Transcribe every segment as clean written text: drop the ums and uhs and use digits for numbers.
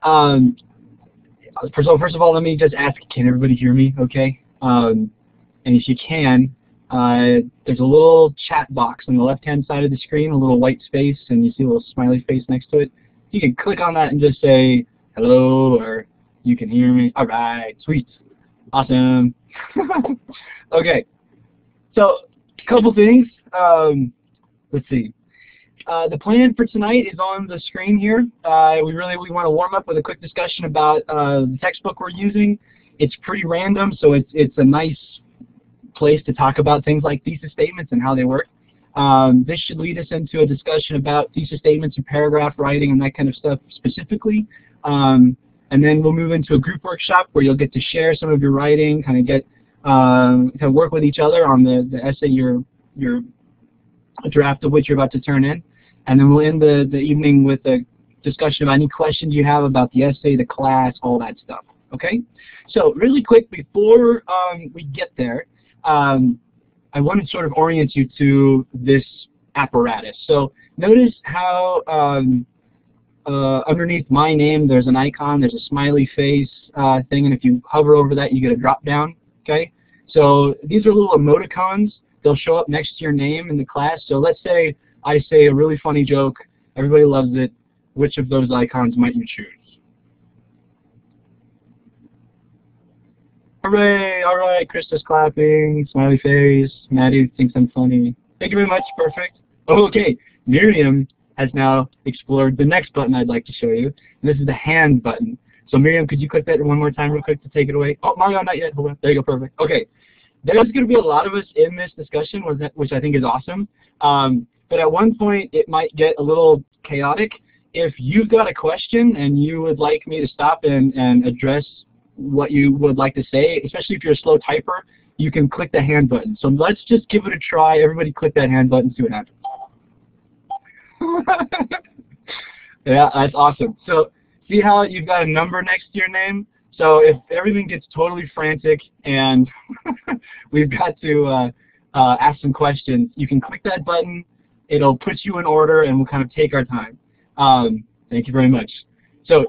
Um, so first of all, let me just ask, can everybody hear me okay? And if you can, there's a little chat box on the left-hand side of the screen, a little white space, and you see a little smiley face next to it. You can click on that and just say, hello, or you can hear me. All right, sweet. Awesome. Okay, so a couple things. Let's see. The plan for tonight is on the screen here. We want to warm up with a quick discussion about the textbook we're using. It's pretty random, so it's a nice place to talk about things like thesis statements and how they work. This should lead us into a discussion about thesis statements and paragraph writing and that kind of stuff specifically. And then we'll move into a group workshop where you'll get to share some of your writing, kind of get work with each other on the essay a draft of which you're about to turn in. And then we'll end the evening with a discussion of any questions you have about the essay, the class, all that stuff. Okay? So really quick, before we get there, I want to sort of orient you to this apparatus. So notice how underneath my name there's an icon, there's a smiley face thing, and if you hover over that you get a drop down. Okay? So these are little emoticons. They'll show up next to your name in the class. So let's say I say a really funny joke, everybody loves it. Which of those icons might you choose? Hooray! All right, Krista's clapping, smiley face, Maddie thinks I'm funny. Thank you very much, perfect. Okay, Miriam has now explored the next button I'd like to show you, and this is the hand button. So Miriam, could you click that one more time real quick to take it away? Oh, Mario, not yet, hold on. There you go, perfect. Okay, there's going to be a lot of us in this discussion, which I think is awesome. But at one point, it might get a little chaotic. If you've got a question and you would like me to stop and address what you would like to say, especially if you're a slow typer, you can click the hand button. So let's just give it a try. Everybody click that hand button, see what happens. Yeah, that's awesome. So see how you've got a number next to your name? So if everything gets totally frantic and we've got to ask some questions, you can click that button. It'll put you in order, and we'll kind of take our time. Thank you very much. So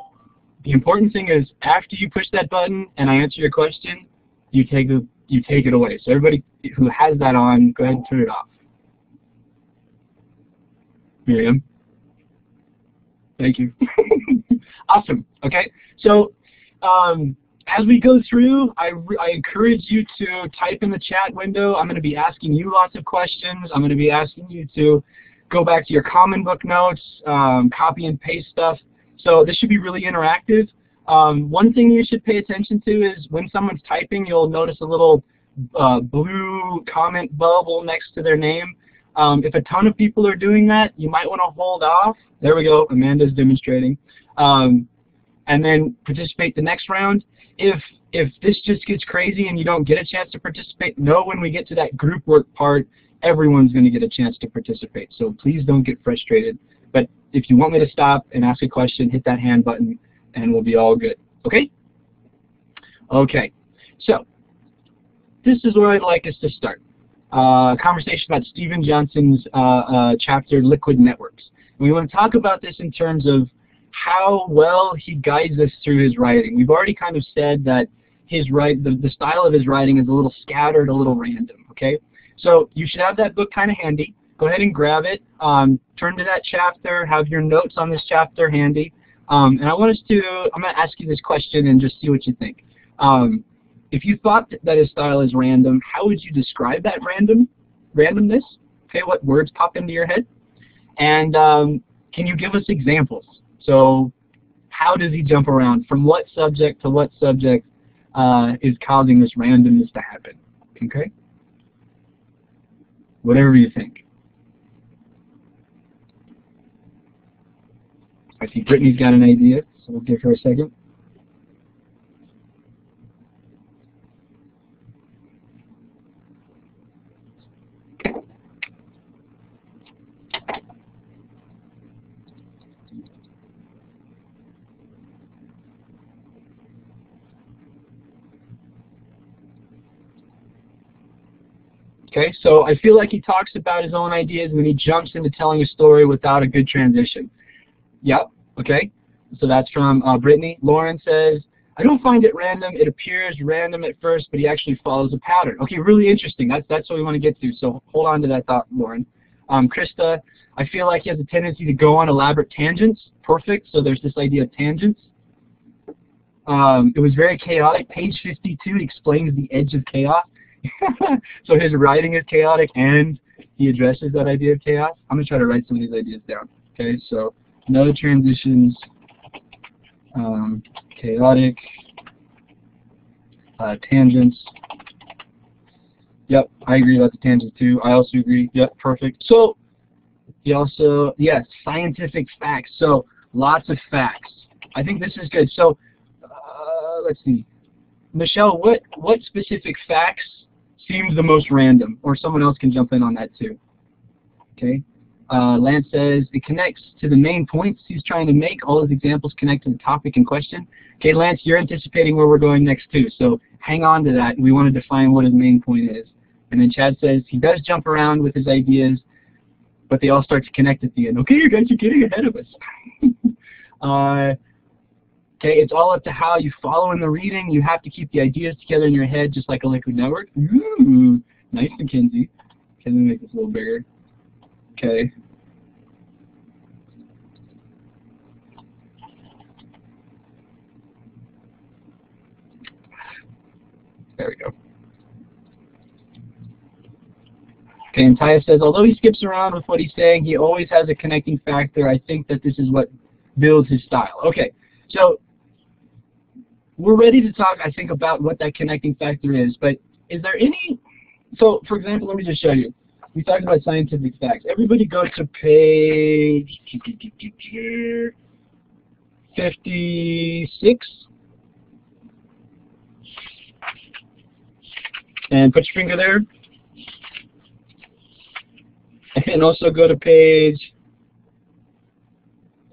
the important thing is, after you push that button and I answer your question, you take it away. So everybody who has that on, go ahead and turn it off. Miriam. Thank you. Awesome. Okay. So as we go through, I encourage you to type in the chat window. I'm going to be asking you lots of questions. I'm going to be asking you to go back to your common book notes, copy and paste stuff. So this should be really interactive. One thing you should pay attention to is when someone's typing, you'll notice a little blue comment bubble next to their name. If a ton of people are doing that, you might want to hold off. There we go. Amanda's demonstrating. And then participate the next round. If this just gets crazy and you don't get a chance to participate, know when we get to that group work part, everyone's going to get a chance to participate. So please don't get frustrated. But if you want me to stop and ask a question, hit that hand button and we'll be all good. Okay? Okay. So this is where I'd like us to start. A conversation about Steven Johnson's chapter, Liquid Networks. And we want to talk about this in terms of how well he guides us through his writing. We've already kind of said that the style of his writing is a little scattered, a little random. Okay? So you should have that book kind of handy. Go ahead and grab it. Turn to that chapter. Have your notes on this chapter handy. And I'm going to ask you this question and just see what you think. If you thought that his style is random, how would you describe that randomness? Okay, what words pop into your head? And can you give us examples? So how does he jump around? From what subject to what subject is causing this randomness to happen? Okay? Whatever you think. I see Brittany's got an idea, so we'll give her a second. Okay, so I feel like he talks about his own ideas and then he jumps into telling a story without a good transition. Yep, okay. So that's from Brittany. Lauren says, I don't find it random. It appears random at first, but he actually follows a pattern. Okay, really interesting. That's what we want to get to. So hold on to that thought, Lauren. Krista, I feel like he has a tendency to go on elaborate tangents. Perfect. So there's this idea of tangents. It was very chaotic. Page 52 explains the edge of chaos. So his writing is chaotic, and he addresses that idea of chaos. I'm going to try to write some of these ideas down. Okay, so no transitions, chaotic, tangents. Yep, I agree about the tangents too. I also agree. Yep, perfect. So he also, yes, scientific facts. So lots of facts. I think this is good. So let's see. Michelle, what specific facts seems the most random? Or someone else can jump in on that too. Okay. Lance says it connects to the main points he's trying to make. All his examples connect to the topic in question. Okay, Lance, you're anticipating where we're going next too, so hang on to that. We want to define what his main point is. And then Chad says he does jump around with his ideas, but they all start to connect at the end. Okay, you guys are getting ahead of us. Okay, it's all up to how you follow in the reading. You have to keep the ideas together in your head, just like a liquid network. Ooh, nice, Mackenzie. Okay, let me make this a little bigger. Okay. There we go. Okay, and Taya says, although he skips around with what he's saying, he always has a connecting factor. I think that this is what builds his style. Okay, so we're ready to talk, I think, about what that connecting factor is, but is there any, so for example, let me just show you. We talked about scientific facts. Everybody go to page 56 and put your finger there. And also go to page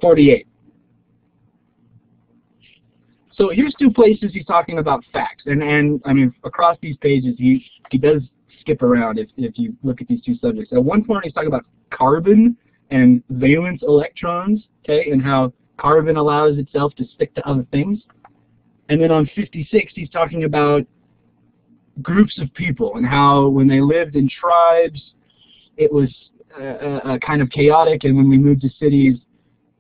48. So here's two places he's talking about facts, and I mean across these pages he does skip around if you look at these two subjects. At one point he's talking about carbon and valence electrons, okay, and how carbon allows itself to stick to other things. And then on 56 he's talking about groups of people and how when they lived in tribes it was kind of chaotic, and when we moved to cities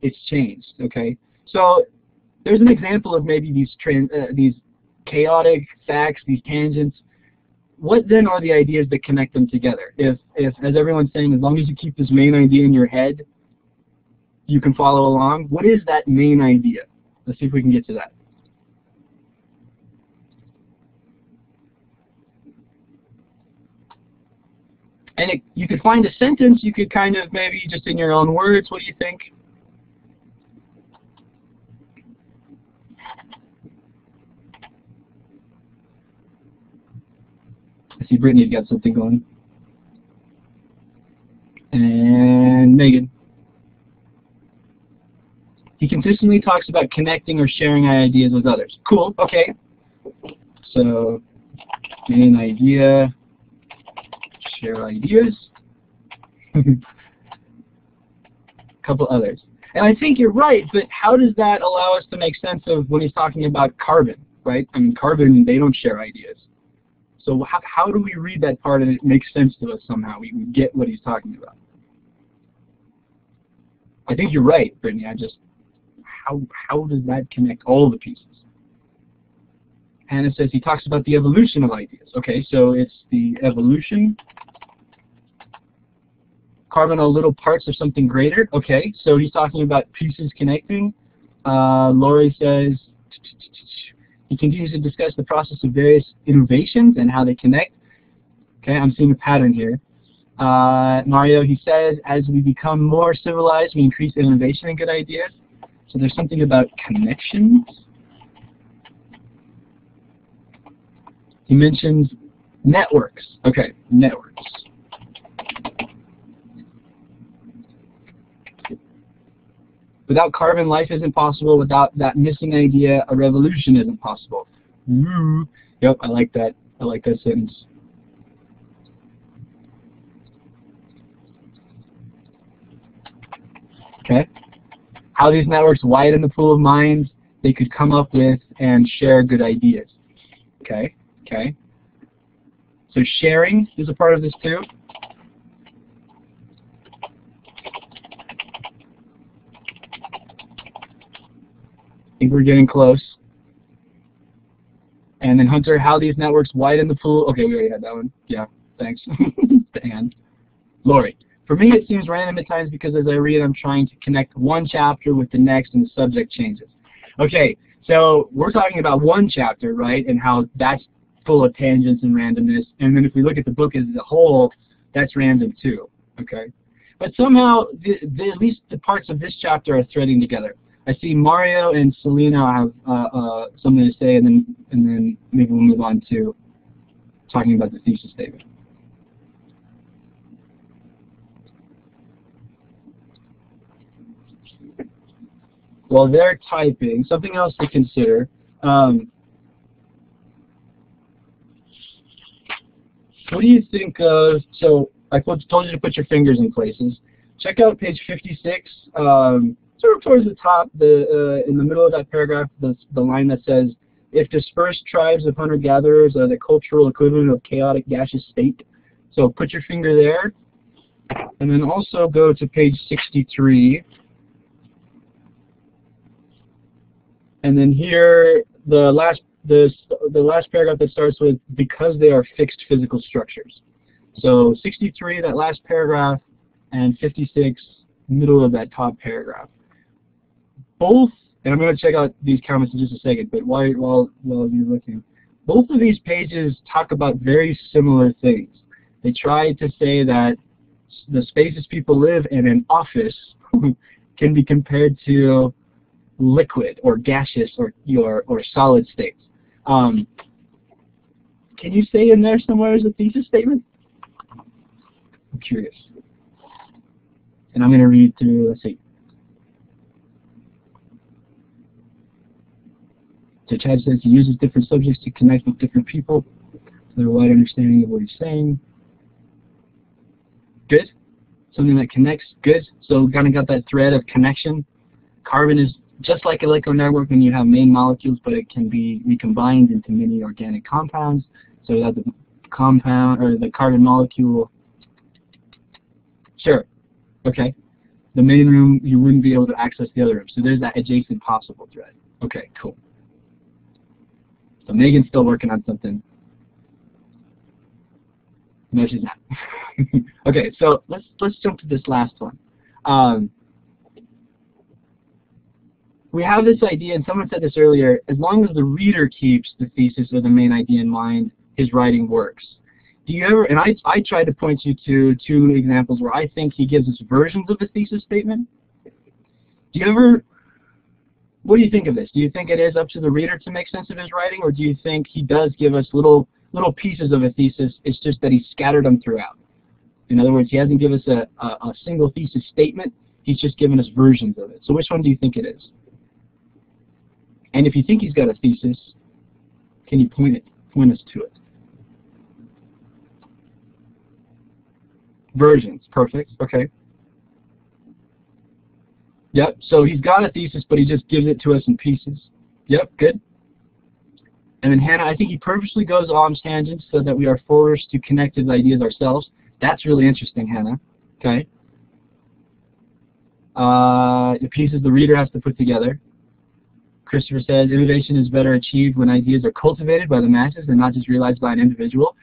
it's changed. Okay, so there's an example of maybe these chaotic facts, these tangents. What then are the ideas that connect them together? If as everyone's saying, as long as you keep this main idea in your head, you can follow along. What is that main idea? Let's see if we can get to that. And you could find a sentence. You could kind of maybe just in your own words. What do you think? I see Brittany's got something going. And Megan. He consistently talks about connecting or sharing ideas with others. Cool, okay. So, main idea, share ideas. Couple others. And I think you're right, but how does that allow us to make sense of when he's talking about carbon, right? I mean, carbon, they don't share ideas. So how do we read that part and it makes sense to us somehow? We get what he's talking about. I think you're right, Brittany. How does that connect all the pieces? Hannah says he talks about the evolution of ideas. Okay, so it's the evolution. Carbon are little parts of something greater. Okay, so he's talking about pieces connecting. Lori says he continues to discuss the process of various innovations and how they connect. Okay, I'm seeing a pattern here. Mario, he says, as we become more civilized, we increase innovation and good ideas. So there's something about connections. He mentions networks. Okay, networks. Without carbon, life isn't possible. Without that missing idea, a revolution isn't possible. Ooh. Yep, I like that. I like that sentence. Okay. how these networks widen the pool of minds they could come up with and share good ideas. Okay, okay. So sharing is a part of this too. I think we're getting close. And then Hunter, how these networks widen the pool. Okay, we already had that one. Yeah, thanks. And Lori, for me it seems random at times because as I read I'm trying to connect one chapter with the next and the subject changes. Okay, so we're talking about one chapter, right, and how that's full of tangents and randomness. And then if we look at the book as a whole, that's random too. Okay, but somehow at least the parts of this chapter are threading together. I see Mario and Selena have something to say, and then maybe we'll move on to talking about the thesis statement. While they're typing, something else to consider. What do you think of? So I told you to put your fingers in places. Check out page 56. Sort of towards the top, in the middle of that paragraph, the line that says, "If dispersed tribes of hunter-gatherers are the cultural equivalent of chaotic gaseous state." So put your finger there, and then also go to page 63. And then here, the last paragraph that starts with, "because they are fixed physical structures." So 63, that last paragraph, and 56, middle of that top paragraph. Both, and I'm going to check out these comments in just a second, but while you're looking, both of these pages talk about very similar things. They try to say that the spaces people live in an office can be compared to liquid or gaseous or solid states. Can you say in there somewhere as a thesis statement? I'm curious. And I'm going to read through, let's see. So Chad says he uses different subjects to connect with different people. So there's a wide understanding of what he's saying. Good. Something that connects. Good. So we kind of got that thread of connection. Carbon is just like a liquid network when you have main molecules, but it can be recombined into many organic compounds. So that the compound or the carbon molecule. Sure. Okay. The main room, you wouldn't be able to access the other room. So there's that adjacent possible thread. Okay, cool. So Megan's still working on something. No, she's not. Okay, so let's jump to this last one. We have this idea, and someone said this earlier, as long as the reader keeps the thesis or the main idea in mind, his writing works. Do you ever, and I tried to point you to two examples where I think he gives us versions of the thesis statement. Do you ever, what do you think of this? Do you think it is up to the reader to make sense of his writing, or do you think he does give us little pieces of a thesis, it's just that he's scattered them throughout? In other words, he hasn't given us a single thesis statement, he's just given us versions of it. So which one do you think it is? And if you think he's got a thesis, can you point us to it? Versions, perfect, okay. Yep, so he's got a thesis, but he just gives it to us in pieces. Yep, good. And then Hannah, I think he purposely goes on tangents so that we are forced to connect his ideas ourselves. That's really interesting, Hannah. Okay. The pieces the reader has to put together. Christopher says, innovation is better achieved when ideas are cultivated by the masses and not just realized by an individual.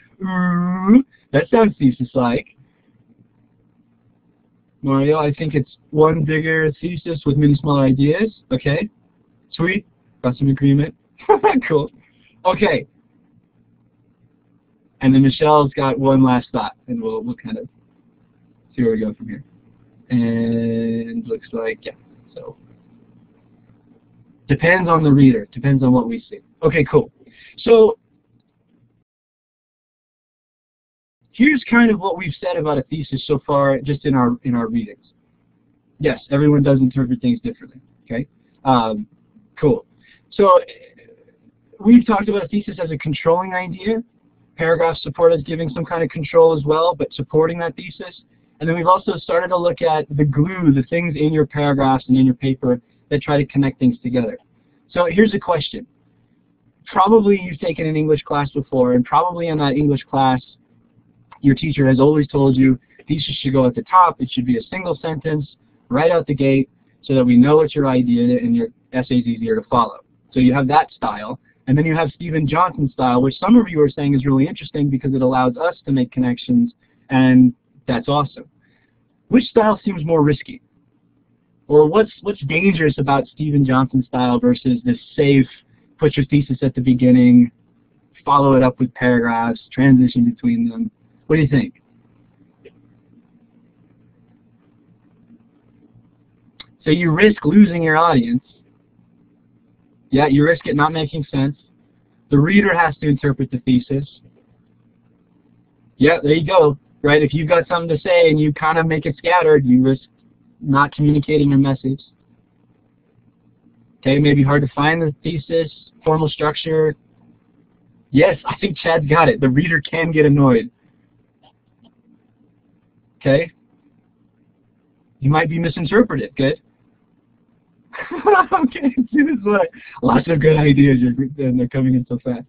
That sounds thesis-like. Mario, I think it's one bigger thesis with many smaller ideas. Okay. Sweet. Got some agreement. Cool. Okay. And then Michelle's got one last thought, and we'll kind of see where we go from here. And looks like, yeah, so depends on the reader, depends on what we see. Okay, cool. So here's kind of what we've said about a thesis so far, just in our readings. Yes, everyone does interpret things differently. Okay, cool. So we've talked about a thesis as a controlling idea. Paragraphs support us giving some kind of control as well, but supporting that thesis. And then we've also started to look at the glue, the things in your paragraphs and in your paper that try to connect things together. So here's a question. Probably you've taken an English class before, and probably in that English class, your teacher has always told you thesis should go at the top. It should be a single sentence right out the gate so that we know it's your idea and your essay is easier to follow. So you have that style. And then you have Steven Johnson's style, which some of you are saying is really interesting because it allows us to make connections, and that's awesome. Which style seems more risky? Or what's dangerous about Steven Johnson's style versus this safe, put your thesis at the beginning, follow it up with paragraphs, transition between them? What do you think? So you risk losing your audience. Yeah, you risk it not making sense. The reader has to interpret the thesis. Yeah, there you go. Right? If you've got something to say and you kind of make it scattered, you risk not communicating your message. Okay, maybe hard to find the thesis, formal structure. Yes, I think Chad's got it. The reader can get annoyed. Okay? You might be misinterpreted. Good. Okay, this is what, lots of good ideas, and they're coming in so fast.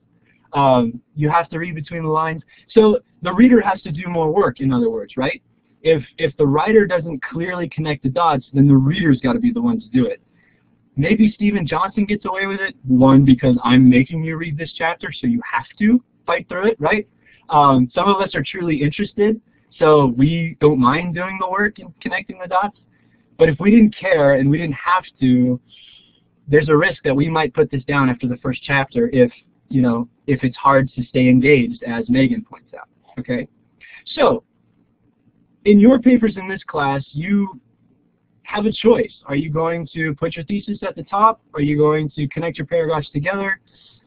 You have to read between the lines. So the reader has to do more work, in other words, right? If the writer doesn't clearly connect the dots, then the reader's got to be the one to do it. Maybe Steven Johnson gets away with it, one, because I'm making you read this chapter, so you have to fight through it, right? Some of us are truly interested, so we don't mind doing the work and connecting the dots. But if we didn't care and we didn't have to, there's a risk that we might put this down after the first chapter if it's hard to stay engaged, as Megan points out. Okay? So, in your papers in this class, you have a choice. Are you going to put your thesis at the top? Are you going to connect your paragraphs together?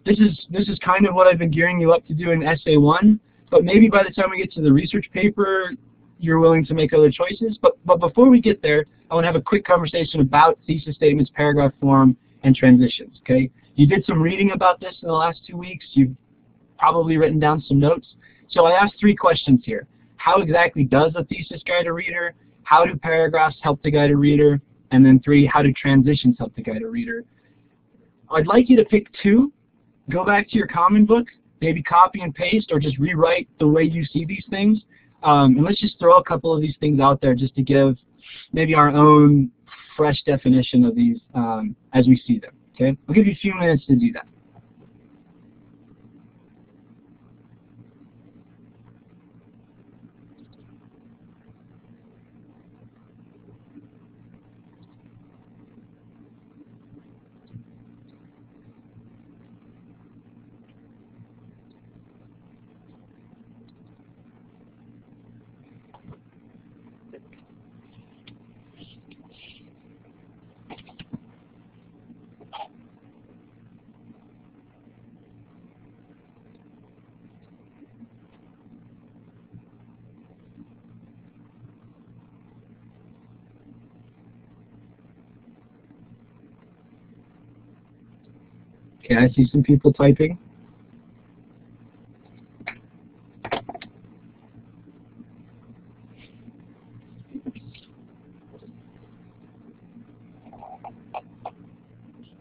This is kind of what I've been gearing you up to do in Essay 1, but maybe by the time we get to the research paper, you're willing to make other choices. But before we get there, I want to have a quick conversation about thesis statements, paragraph form, and transitions. Okay? You did some reading about this in the last 2 weeks. You've probably written down some notes. So I asked 3 questions here. How exactly does a thesis guide a reader? How do paragraphs help to guide a reader? And then 3, how do transitions help to guide a reader? I'd like you to pick 2. Go back to your Common Book, maybe copy and paste, or just rewrite the way you see these things. And let's just throw a couple of these things out there just to give maybe our own fresh definition of these as we see them. Okay? I'll give you a few minutes to do that. Okay, I see some people typing.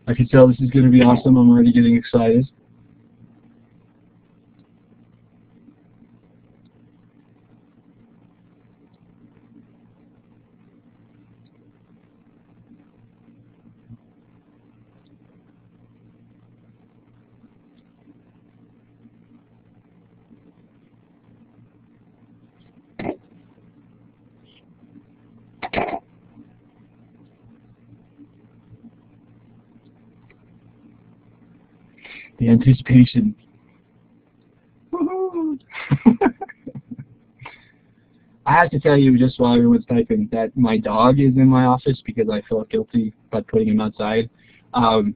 I can tell this is going to be awesome. I'm already getting excited. The anticipation. I have to tell you, just while everyone's typing, that my dog is in my office because I felt guilty about putting him outside. And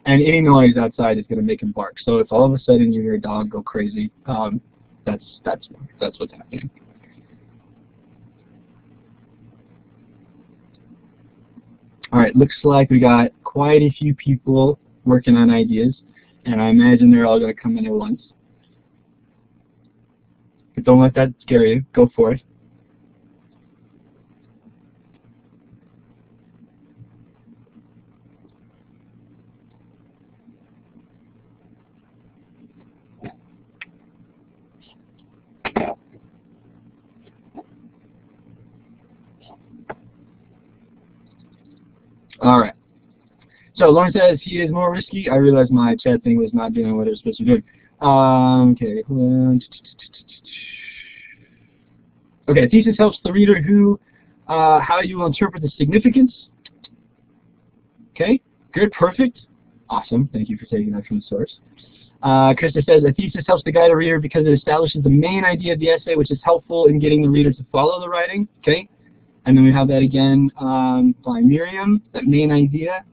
any noise outside is going to make him bark. So if all of a sudden you hear a dog go crazy, that's what's happening. All right, looks like we got quite a few people working on ideas. And I imagine they're all going to come in at once. But don't let that scare you. Go for it. All right. So Lauren says he is more risky. I realized my chat thing was not doing what it was supposed to do. Okay. Okay. Thesis helps the reader how you will interpret the significance. Okay. Good. Perfect. Awesome. Thank you for taking that from the source. Krista says a thesis helps to guide a reader because it establishes the main idea of the essay, which is helpful in getting the reader to follow the writing. Okay. And then we have that again by Miriam, that main idea.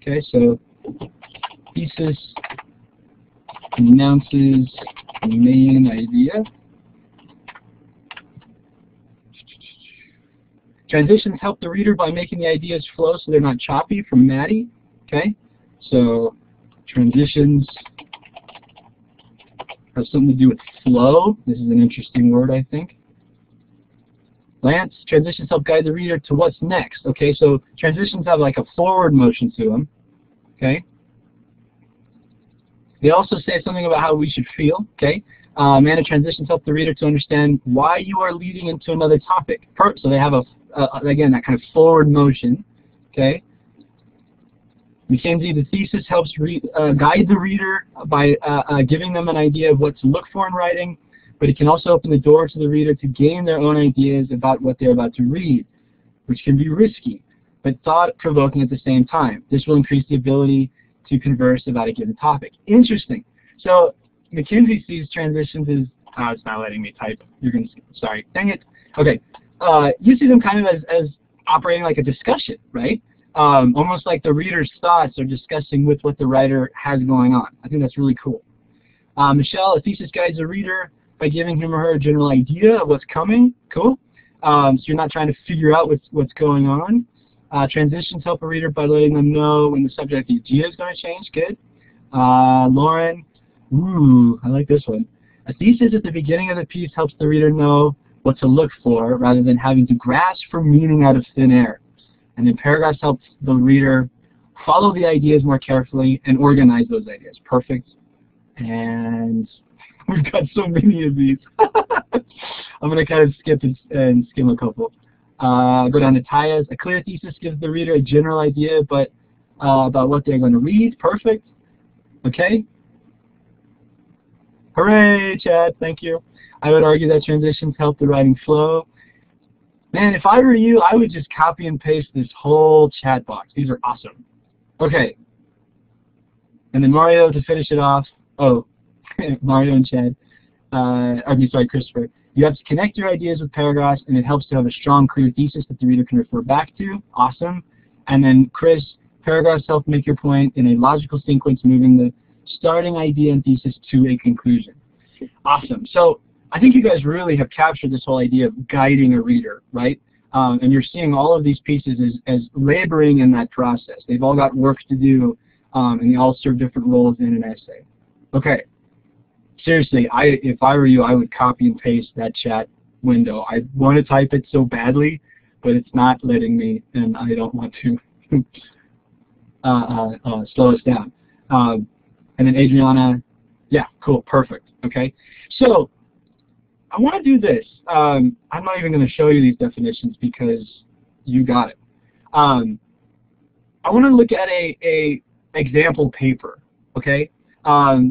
Okay, so thesis announces the main idea. Transitions help the reader by making the ideas flow so they're not choppy, from Maddie. Okay, so transitions have something to do with flow. This is an interesting word, I think. Lance, transitions help guide the reader to what's next. Okay, so transitions have like a forward motion to them. Okay. They also say something about how we should feel. Okay. And transitions help the reader to understand why you are leading into another topic. So they have again, that kind of forward motion. Okay. Mackenzie, the thesis helps guide the reader by giving them an idea of what to look for in writing, but it can also open the door to the reader to gain their own ideas about what they're about to read, which can be risky, but thought-provoking at the same time. This will increase the ability to converse about a given topic. Interesting. So Mackenzie sees transitions as, oh, it's not letting me type. You're going to, sorry, dang it. Okay. You see them kind of as operating like a discussion, right? Almost like the reader's thoughts are discussing with what the writer has going on. I think that's really cool. Michelle, a thesis guides a reader by giving him or her a general idea of what's coming. Cool. So you're not trying to figure out what's going on. Transitions help a reader by letting them know when the subject idea is going to change. Good. Lauren, ooh, I like this one. A thesis at the beginning of the piece helps the reader know what to look for rather than having to grasp for meaning out of thin air. And then paragraphs help the reader follow the ideas more carefully and organize those ideas. Perfect. And we've got so many of these. I'm going to kind of skip and skim a couple. Go down to Taya's. A clear thesis gives the reader a general idea about what they're going to read. Perfect. Okay. Hooray, Chad. Thank you. I would argue that transitions help the writing flow. Man, if I were you, I would just copy and paste this whole chat box. These are awesome. Okay. And then Mario to finish it off. Oh, Mario and Chad. Christopher. You have to connect your ideas with paragraphs, and it helps to have a strong, clear thesis that the reader can refer back to. Awesome. And then Chris, paragraphs help make your point in a logical sequence, moving the starting idea and thesis to a conclusion. Awesome. So I think you guys really have captured this whole idea of guiding a reader, right? And you're seeing all of these pieces as laboring in that process. They've all got work to do, and they all serve different roles in an essay. Okay. Seriously, if I were you, I would copy and paste that chat window. I want to type it so badly, but it's not letting me, and I don't want to slow us down. And then Adriana, yeah, cool, perfect. Okay, so I want to do this. I'm not even going to show you these definitions because you got it. I want to look at a example paper. Okay.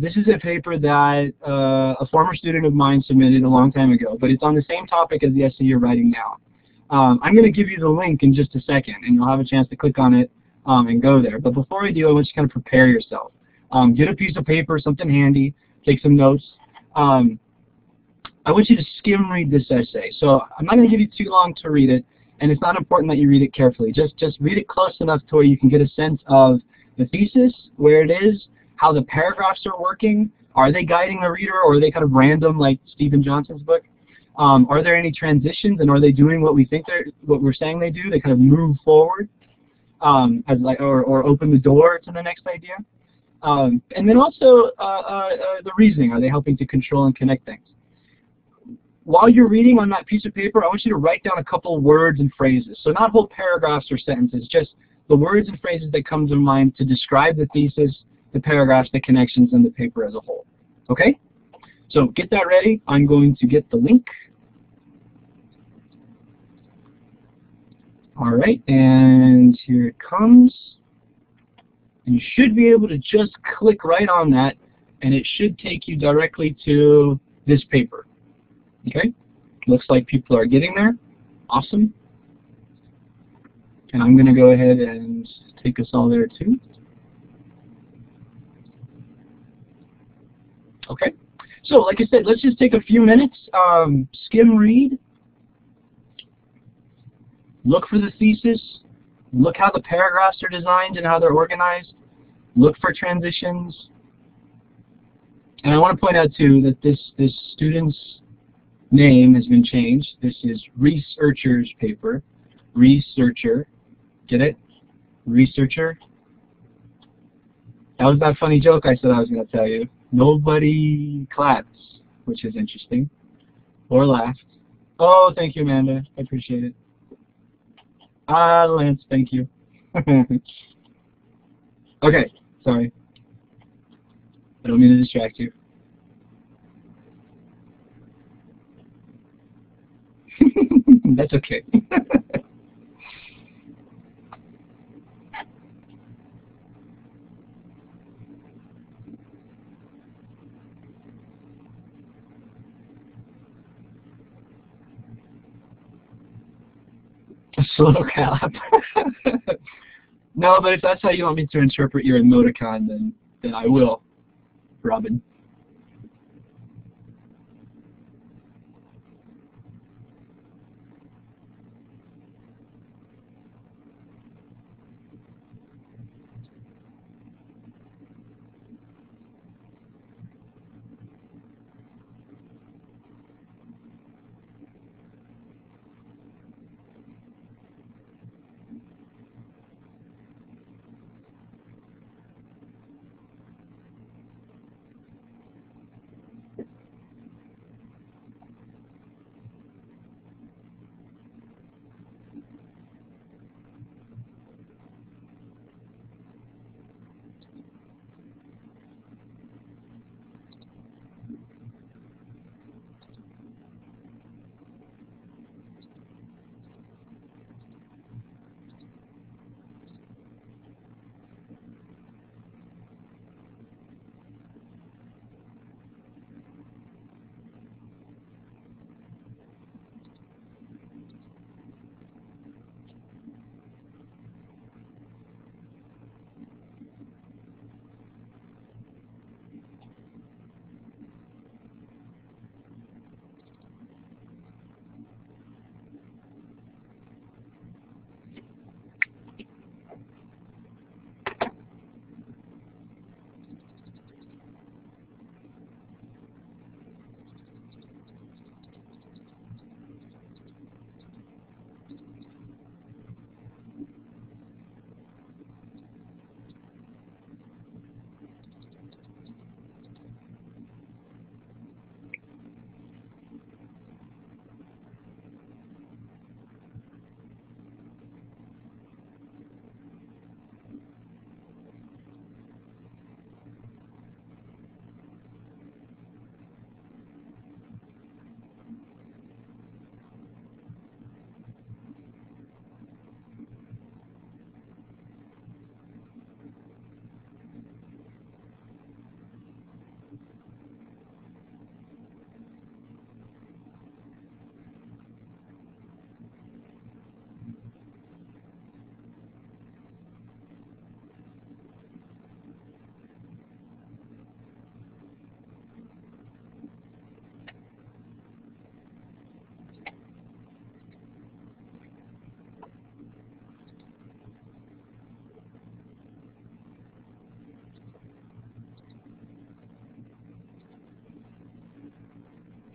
This is a paper that a former student of mine submitted a long time ago, but it's on the same topic as the essay you're writing now. I'm going to give you the link in just a second, and you'll have a chance to click on it and go there. But before I do, I want you to kind of prepare yourself. Get a piece of paper, something handy, take some notes. I want you to skim read this essay. So I'm not going to give you too long to read it, and it's not important that you read it carefully. Just read it close enough to where you can get a sense of the thesis, where it is, how the paragraphs are working. Are they guiding the reader, or are they kind of random like Stephen Johnson's book? Are there any transitions, and are they doing what we're saying they do? They kind of move forward, or open the door to the next idea. And then also the reasoning. Are they helping to control and connect things? While you're reading on that piece of paper, I want you to write down a couple words and phrases. So not whole paragraphs or sentences, just the words and phrases that come to mind to describe the thesis, the paragraphs, the connections, and the paper as a whole. Okay? So get that ready. I'm going to get the link. All right, and here it comes. And you should be able to just click right on that, and it should take you directly to this paper. Okay? Looks like people are getting there. Awesome. And I'm going to go ahead and take us all there too. Okay. So, like I said, let's just take a few minutes, skim read, look for the thesis, look how the paragraphs are designed and how they're organized, look for transitions. And I want to point out too that this student's name has been changed. This is researcher's paper. Researcher. Get it? Researcher. That was that funny joke I said I was going to tell you. Nobody claps, which is interesting. Or laughed. Oh, thank you, Amanda. I appreciate it. Ah, Lance, thank you. Okay, sorry. I don't mean to distract you. That's okay. A slow clap. No, but if that's how you want me to interpret your emoticon, then I will, Robin.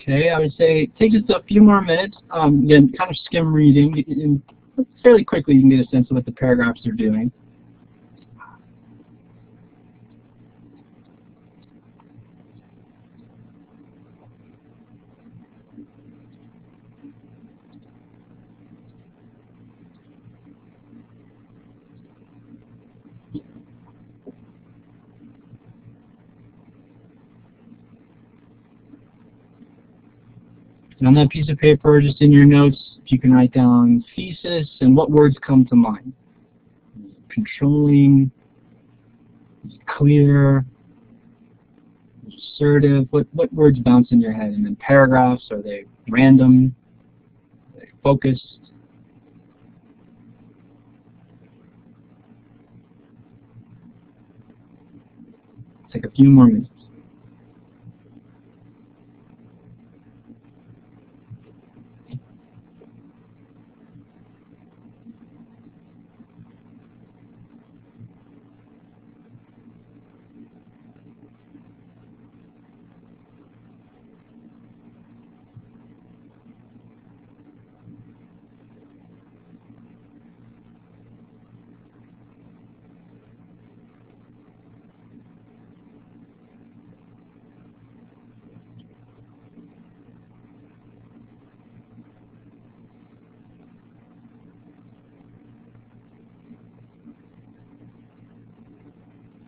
Okay, I would say take just a few more minutes. Again, kind of skim reading. And fairly quickly you can get a sense of what the paragraphs are doing. And on that piece of paper, just in your notes, you can write down thesis and what words come to mind. Controlling, clear, assertive, what words bounce in your head? And then paragraphs, are they random? Are they focused? Take a few more minutes.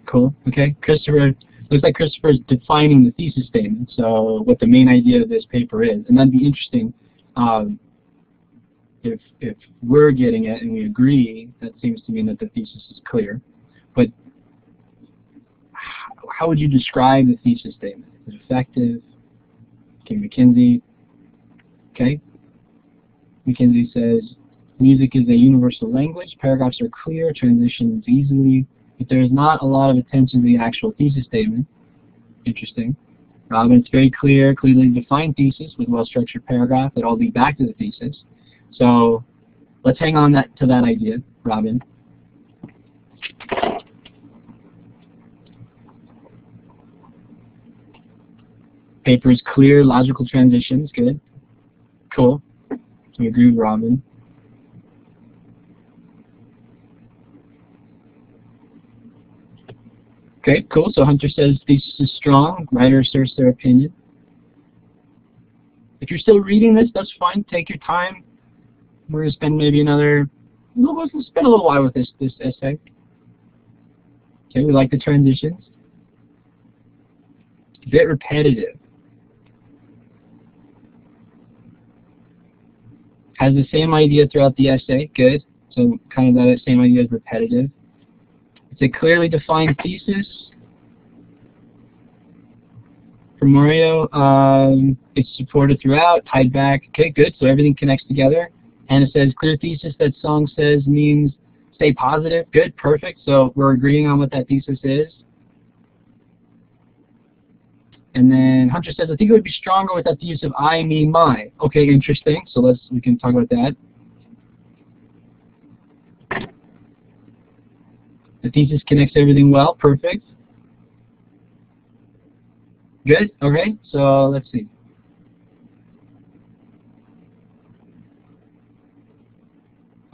Cool. Okay. Christopher, looks like Christopher's defining the thesis statement, so what the main idea of this paper is. And that'd be interesting if we're getting it and we agree, that seems to mean that the thesis is clear. But how would you describe the thesis statement? Is it effective? Okay, McKinsey. Okay. McKinsey says, music is a universal language. Paragraphs are clear, transitions easily. But there is not a lot of attention to the actual thesis statement. Interesting. Robin, it's very clear, clearly defined thesis with well-structured paragraph that all lead back to the thesis. So let's hang on to that idea, Robin. Paper is clear, logical transitions, good. Cool. We agree with Robin. Okay, cool. So Hunter says thesis is strong. Writer asserts their opinion. If you're still reading this, that's fine. Take your time. We're going to spend maybe we'll spend a little while with this essay. Okay, we like the transitions. A bit repetitive. Has the same idea throughout the essay. Good. So kind of that same idea is repetitive. It's a clearly defined thesis. For Mario, it's supported throughout, tied back. Okay, good. So everything connects together. And it says clear thesis, that song says means stay positive. Good, perfect. So we're agreeing on what that thesis is. And then Hunter says, I think it would be stronger without the use of I, me, my. Okay, interesting. So we can talk about that. The thesis connects everything well. Perfect. Good. Okay. So let's see.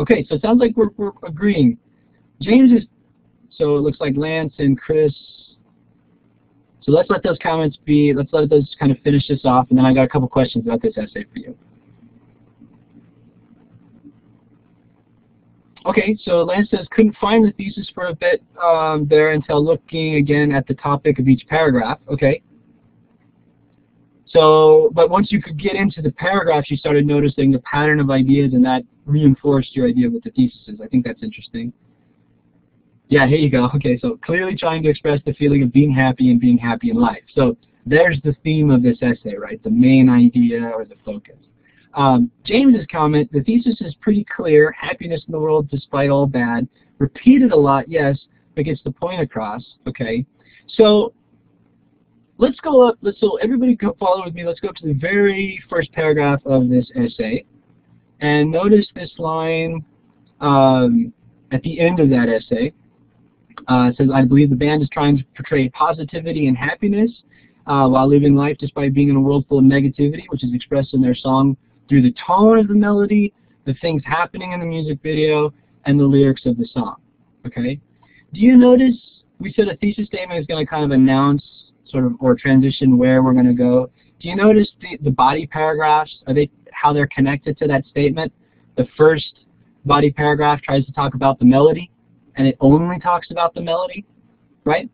Okay. So it sounds like we're agreeing. James is. So it looks like Lance and Chris. So let's let those comments be. Let's let those kind of finish this off, and then I got a couple questions about this essay for you. Okay, so Lance says, couldn't find the thesis for a bit there until looking again at the topic of each paragraph. Okay. So, but once you could get into the paragraphs, you started noticing the pattern of ideas, and that reinforced your idea of what the thesis is. I think that's interesting. Yeah, here you go. Okay, so clearly trying to express the feeling of being happy and being happy in life. So there's the theme of this essay, right? The main idea or the focus. James's comment, the thesis is pretty clear, happiness in the world despite all bad, repeated a lot, yes, but gets the point across, okay? So let's go up, so everybody follow with me, let's go up to the very first paragraph of this essay, and notice this line at the end of that essay. It says, I believe the band is trying to portray positivity and happiness while living life despite being in a world full of negativity, which is expressed in their song through the tone of the melody, the things happening in the music video, and the lyrics of the song. Okay? Do you notice we said a thesis statement is going to kind of announce sort of or transition where we're going to go? Do you notice the body paragraphs? How they're connected to that statement? The first body paragraph tries to talk about the melody, and it only talks about the melody, right?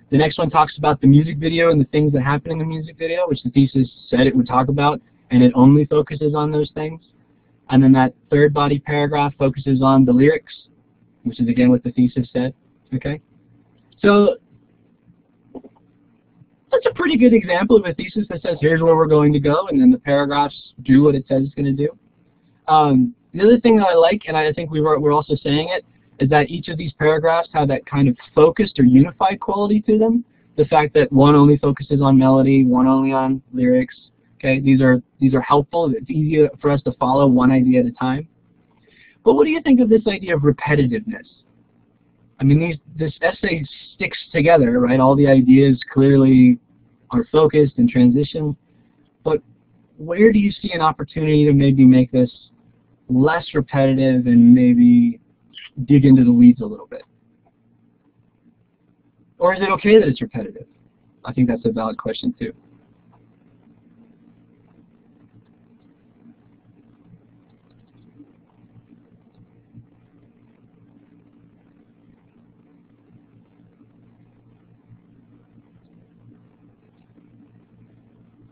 The next one talks about the music video and the things that happen in the music video, which the thesis said it would talk about, and it only focuses on those things. And then that third body paragraph focuses on the lyrics, which is again what the thesis said. Okay? So that's a pretty good example of a thesis that says, here's where we're going to go, and then the paragraphs do what it says it's going to do. The other thing that I like, and I think we're also saying it, is that each of these paragraphs have that kind of focused or unified quality to them. The fact that one only focuses on melody, one only on lyrics. Okay, these are helpful. It's easier for us to follow one idea at a time. But what do you think of this idea of repetitiveness? I mean, this essay sticks together, right? All the ideas clearly are focused and transition. But where do you see an opportunity to maybe make this less repetitive and maybe dig into the weeds a little bit? Or is it okay that it's repetitive? I think that's a valid question too.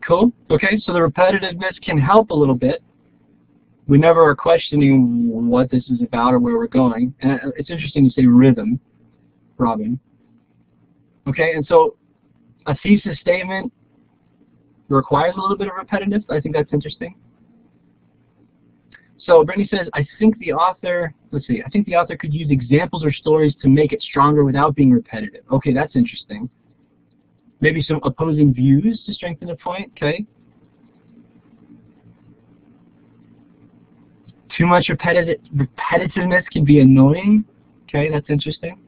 Cool. Okay, so the repetitiveness can help a little bit. We never are questioning what this is about or where we're going. And it's interesting you say rhythm, Robin. Okay, and so a thesis statement requires a little bit of repetitive. I think that's interesting. So Brittany says, I think the author could use examples or stories to make it stronger without being repetitive. Okay, that's interesting. Maybe some opposing views to strengthen the point. Okay. Too much repetitiveness can be annoying. Okay, that's interesting.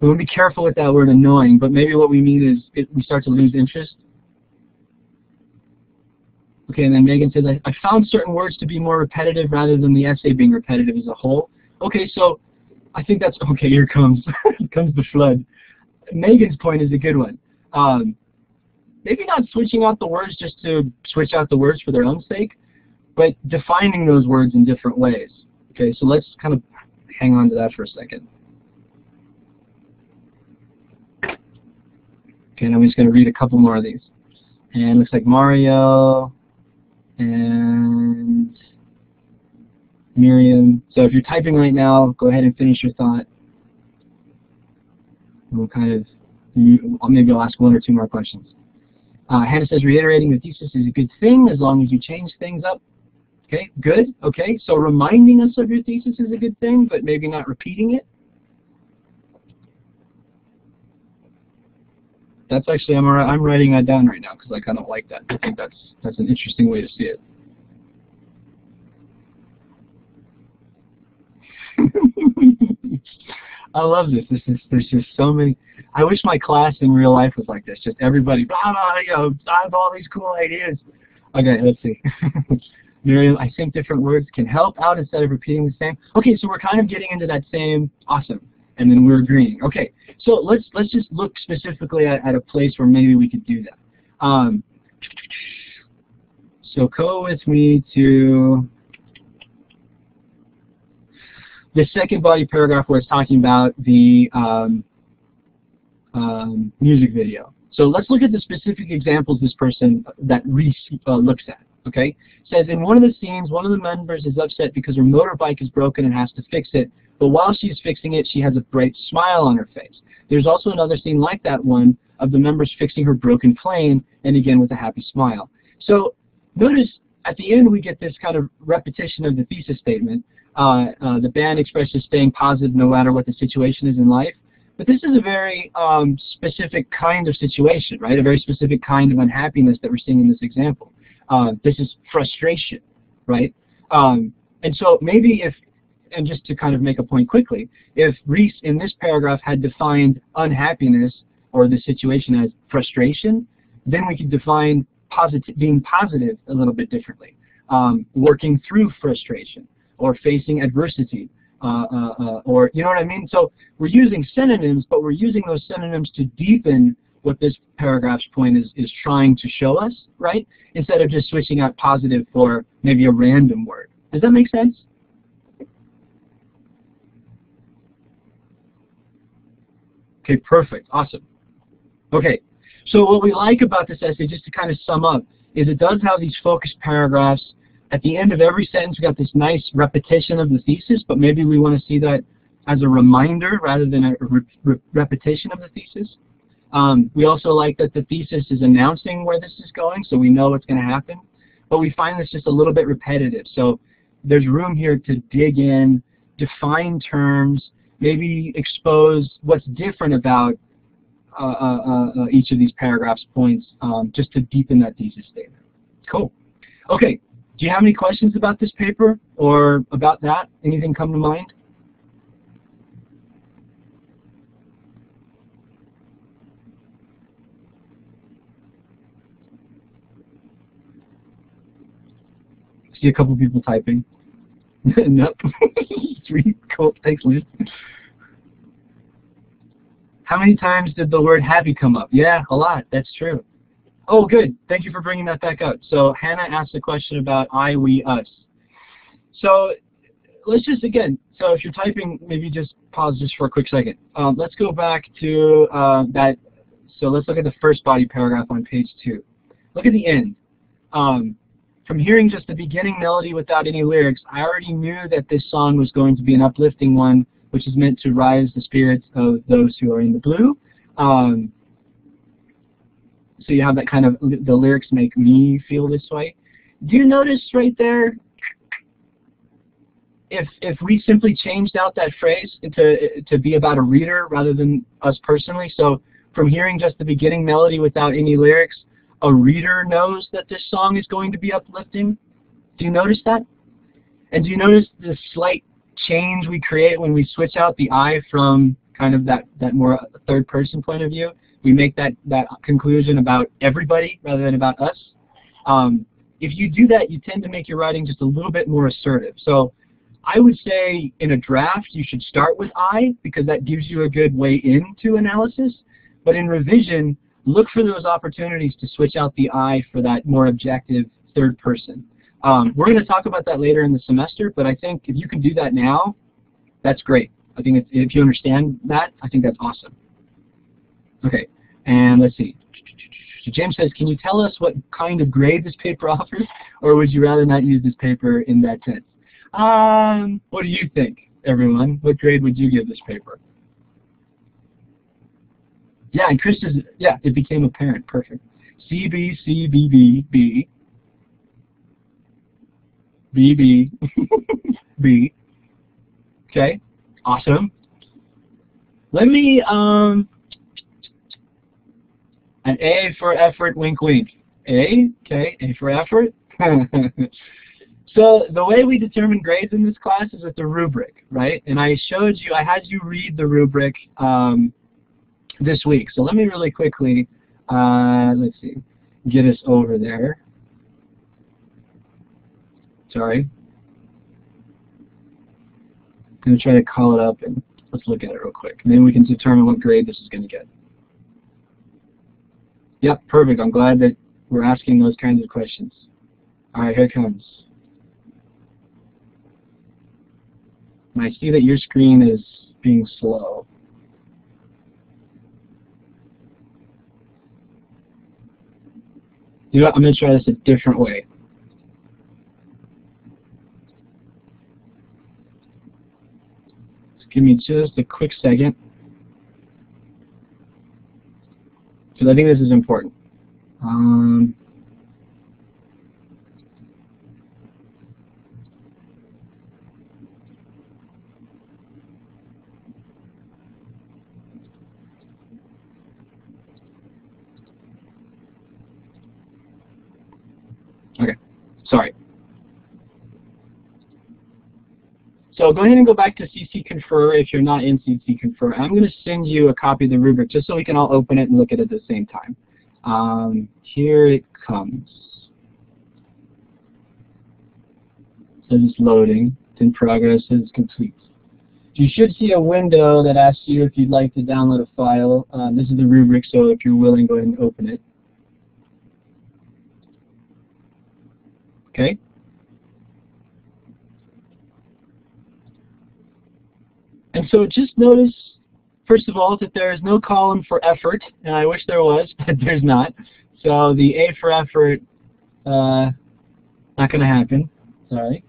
We want to be careful with that word annoying, but maybe what we mean is we start to lose interest. Okay, and then Megan says, I found certain words to be more repetitive rather than the essay being repetitive as a whole. Okay, so I think that's, okay, here comes, comes the flood. Megan's point is a good one. Maybe not switching out the words just to switch out the words for their own sake, but defining those words in different ways. Okay, so let's kind of hang on to that for a second. Okay, now I'm just going to read a couple more of these. And it looks like Mario and Miriam. So if you're typing right now, go ahead and finish your thought. We'll kind of, maybe I'll ask one or two more questions. Hannah says, reiterating the thesis is a good thing as long as you change things up. Okay, good. Okay, so reminding us of your thesis is a good thing, but maybe not repeating it. That's actually, I'm writing that down right now because I kind of like that. I think that's an interesting way to see it. I love this. There's just so many. I wish my class in real life was like this. Just everybody, blah, blah, you know, I have all these cool ideas. Okay, let's see. Miriam, I think different words can help out instead of repeating the same. Okay, so we're kind of getting into that same, awesome, and then we're agreeing. Okay, so let's just look specifically at a place where maybe we could do that. So go with me to the second body paragraph where it's talking about the music video. So let's look at the specific examples this person that Reese looks at. Okay, says in one of the scenes, one of the members is upset because her motorbike is broken and has to fix it. But while she's fixing it, she has a bright smile on her face. There's also another scene like that one of the members fixing her broken plane, and again with a happy smile. So notice at the end we get this kind of repetition of the thesis statement. The band expresses staying positive no matter what the situation is in life. But this is a very specific kind of situation, right? A very specific kind of unhappiness that we're seeing in this example. This is frustration, right? And so maybe if, and just to kind of make a point quickly, if Reese in this paragraph had defined unhappiness or the situation as frustration, then we could define being positive a little bit differently. Working through frustration or facing adversity, or, you know what I mean? So we're using synonyms, but we're using those synonyms to deepen what this paragraph's point is trying to show us, right? Instead of just switching out positive for maybe a random word. Does that make sense? Okay, perfect. Awesome. Okay, so what we like about this essay, just to kind of sum up, is it does have these focus paragraphs. At the end of every sentence, we got this nice repetition of the thesis, but maybe we want to see that as a reminder rather than a repetition of the thesis. We also like that the thesis is announcing where this is going, so we know what's going to happen. But we find this just a little bit repetitive. So there's room here to dig in, define terms, maybe expose what's different about each of these paragraphs points, just to deepen that thesis statement. Cool. Okay. Do you have any questions about this paper or about that? Anything come to mind? See a couple people typing. Nope. Sweet. Cool. Thanks, Liz. How many times did the word happy come up? Yeah, a lot. That's true. Oh, good. Thank you for bringing that back up. So Hannah asked a question about I, we, us. So let's just, again, so if you're typing, maybe just pause just for a quick second. Let's go back to that. So let's look at the first body paragraph on page 2. Look at the end. From hearing just the beginning melody without any lyrics, I already knew that this song was going to be an uplifting one, which is meant to rise the spirits of those who are in the blue. So you have that kind of, the lyrics make me feel this way. Do you notice right there, if we simply changed out that phrase to be about a reader rather than us personally, so from hearing just the beginning melody without any lyrics, a reader knows that this song is going to be uplifting. Do you notice that? And do you notice the slight change we create when we switch out the I from kind of that more third person point of view? We make that conclusion about everybody rather than about us. If you do that, you tend to make your writing just a little bit more assertive. So I would say in a draft you should start with I, because that gives you a good way into analysis. But in revision, look for those opportunities to switch out the I for that more objective third person. We're going to talk about that later in the semester, but I think if you can do that now, that's great. I think if you understand that, I think that's awesome. Okay, and let's see. So James says, can you tell us what kind of grade this paper offers, or would you rather not use this paper in that sense? What do you think, everyone? What grade would you give this paper? Yeah, and Chris is, yeah, it became apparent. Perfect. C, B, C, B, B, B. B, B, B. Okay, awesome. Let me, an A for effort, wink, wink. A, okay, A for effort. So the way we determine grades in this class is with the rubric, right? And I showed you, I had you read the rubric this week. So let me really quickly, let's see, get us over there. Sorry. I'm going to try to call it up and let's look at it real quick. And then we can determine what grade this is going to get. Yep, perfect. I'm glad that we're asking those kinds of questions. All right, here it comes. And I see that your screen is being slow. You know what? I'm going to try this a different way. Just give me just a quick second, because I think this is important. Okay, sorry. So go ahead and go back to CC Confer if you're not in CC Confer. I'm going to send you a copy of the rubric just so we can all open it and look at it at the same time. Here it comes. So it's loading. It's in progress. It's complete. You should see a window that asks you if you'd like to download a file. This is the rubric, so if you're willing, go ahead and open it. Okay. And so just notice, first of all, that there is no column for effort, and I wish there was, but there's not. So the A for effort Not going to happen. Sorry.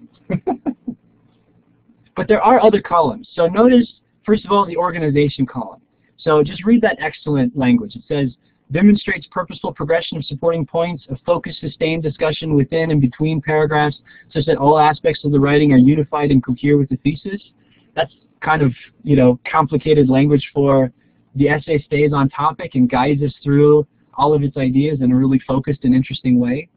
But there are other columns. So notice, first of all, the organization column. So just read that excellent language. It says, demonstrates purposeful progression of supporting points, a focused, sustained discussion within and between paragraphs, such that all aspects of the writing are unified and cohere with the thesis. That's kind of, complicated language for the essay stays on topic and guides us through all of its ideas in a really focused and interesting way.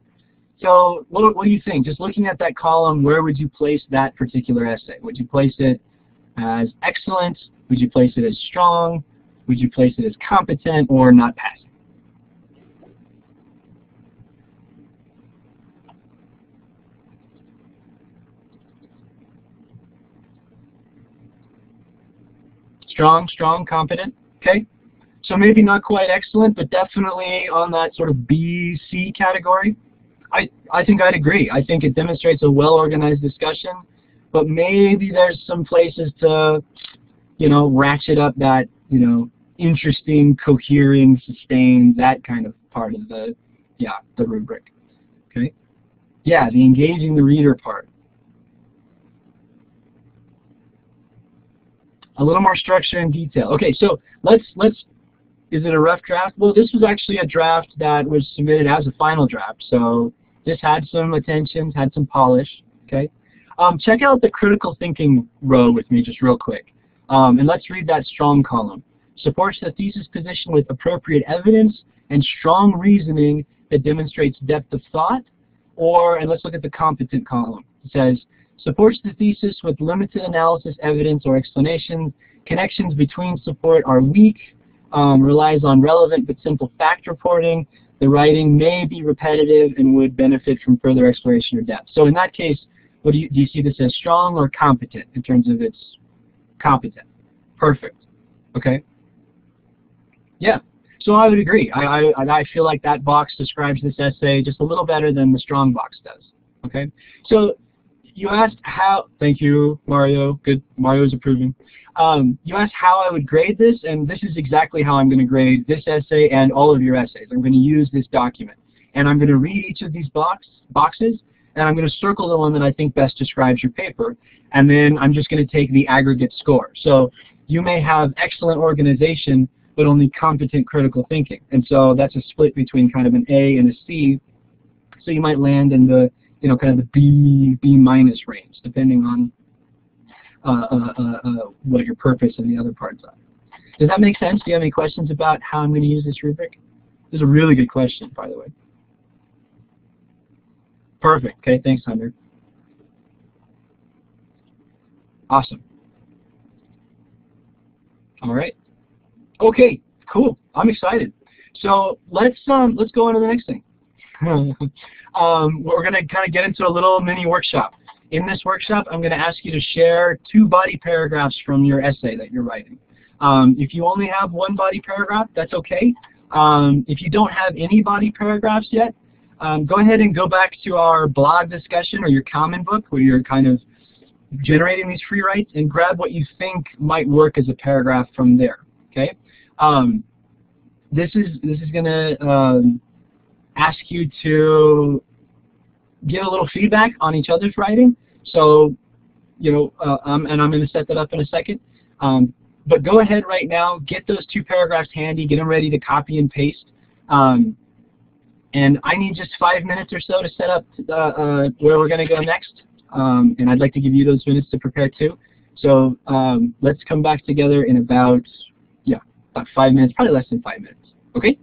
So what do you think? Just looking at that column, where would you place that particular essay? Would you place it as excellent? Would you place it as strong? Would you place it as competent or not passing? Strong, competent. Okay. So maybe not quite excellent, but definitely on that sort of B, C category. I think I'd agree. I think it demonstrates a well-organized discussion, but maybe there's some places to, ratchet up that, interesting, cohering, sustained, that kind of part of the rubric. Okay? Yeah, the engaging the reader part. A little more structure and detail. Okay, so let's is it a rough draft? Well, this was actually a draft that was submitted as a final draft, so this had some attention, had some polish. Okay, check out the critical thinking row with me just real quick, and let's read that strong column. Supports the thesis position with appropriate evidence and strong reasoning that demonstrates depth of thought. And let's look at the competent column. It says, supports the thesis with limited analysis, evidence, or explanation. Connections between support are weak. Relies on relevant but simple fact reporting. The writing may be repetitive and would benefit from further exploration or depth. So in that case, do you see this as strong or competent in terms of its competent? Perfect. Okay. Yeah. So I would agree. I feel like that box describes this essay just a little better than the strong box does. Okay. So you asked how. Thank you, Mario. Good. Mario's approving. You asked how I would grade this, and this is exactly how I'm going to grade this essay and all of your essays. I'm going to use this document, and I'm going to read each of these boxes, and I'm going to circle the one that I think best describes your paper, and then I'm just going to take the aggregate score. So you may have excellent organization, but only competent critical thinking, and so that's a split between kind of an A and a C. So you might land in the kind of the B minus range, depending on what your purpose and the other parts are. Does that make sense? Do you have any questions about how I'm going to use this rubric? This is a really good question, by the way. Perfect. Okay, thanks, Hunter. Awesome. All right. Okay, cool. I'm excited. So let's go on to the next thing. We're going to kind of get into a little mini workshop. In this workshop, I'm going to ask you to share 2 body paragraphs from your essay that you're writing. If you only have 1 body paragraph, that's okay. If you don't have any body paragraphs yet, go ahead and go back to our blog discussion or your comment book where you're kind of generating these free writes and grab what you think might work as a paragraph from there. Okay. This is going to ask you to give a little feedback on each other's writing. So, and I'm going to set that up in a second. But go ahead right now, get those 2 paragraphs handy, get them ready to copy and paste. And I need just 5 minutes or so to set up where we're going to go next. And I'd like to give you those minutes to prepare too. So let's come back together in about 5 minutes, probably less than 5 minutes. Okay?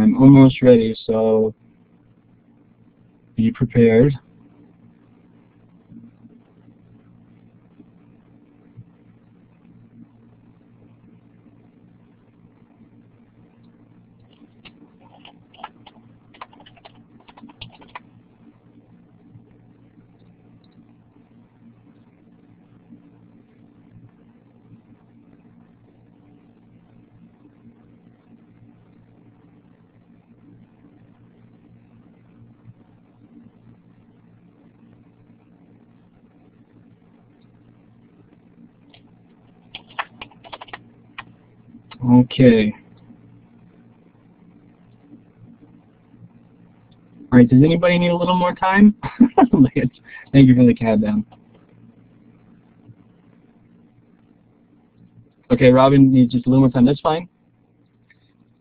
I'm almost ready, so be prepared. Okay. All right, does anybody need a little more time? Thank you for the countdown. Okay, Robin needs just a little more time. That's fine.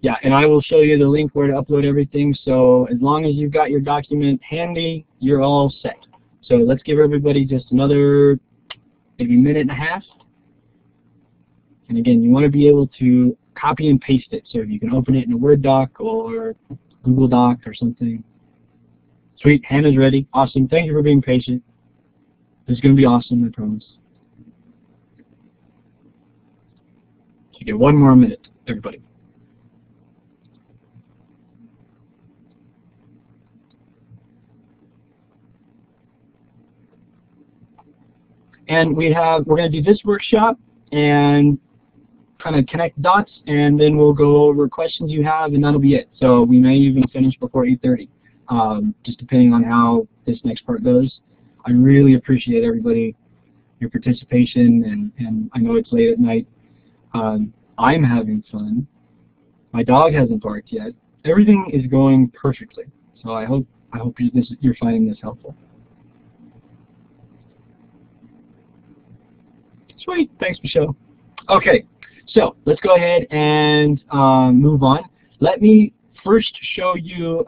Yeah, and I will show you the link where to upload everything. So as long as you've got your document handy, you're all set. So let's give everybody just another maybe minute and a half. And again, you want to be able to copy and paste it. So if you can open it in a Word doc or Google Doc or something. Sweet, Hannah's ready. Awesome. Thank you for being patient. This is going to be awesome, I promise. So you get one more minute, everybody. And we're going to do this workshop and kind of connect dots, and then we'll go over questions you have, and that'll be it. So we may even finish before 8:30. Just depending on how this next part goes. I really appreciate everybody, your participation, and I know it's late at night. I'm having fun. My dog hasn't barked yet. Everything is going perfectly. So I hope you're finding this helpful. Sweet, thanks, Michelle. Okay, so let's go ahead and move on. Let me first show you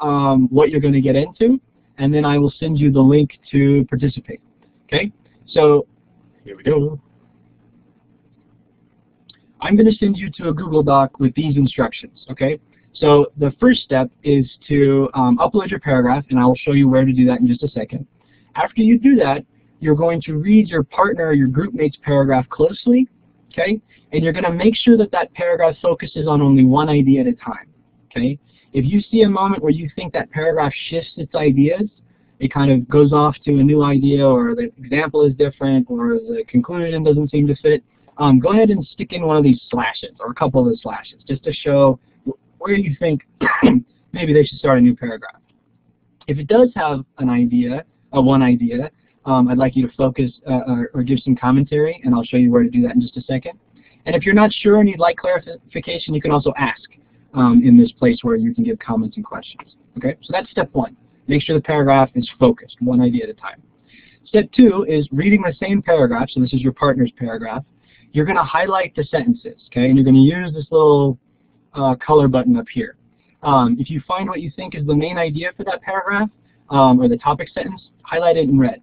what you're going to get into, and then I will send you the link to participate. Okay, so here we go. I'm going to send you to a Google Doc with these instructions. Okay, so the first step is to upload your paragraph, and I will show you where to do that in just a second. After you do that, you're going to read your partner or your group mate's paragraph closely, okay, and you're going to make sure that that paragraph focuses on only one idea at a time. Okay. If you see a moment where you think that paragraph shifts its ideas, it kind of goes off to a new idea, or the example is different, or the conclusion doesn't seem to fit, go ahead and stick in one of these slashes, or a couple of the slashes, just to show where you think maybe they should start a new paragraph. If it does have an idea, one idea, I'd like you to focus or give some commentary, and I'll show you where to do that in just a second. And if you're not sure and you'd like clarification, you can also ask in this place where you can give comments and questions. Okay, so that's step one. Make sure the paragraph is focused, one idea at a time. Step two is reading the same paragraph, so this is your partner's paragraph. You're going to highlight the sentences, okay, and you're going to use this little color button up here. If you find what you think is the main idea for that paragraph, or the topic sentence, highlight it in red.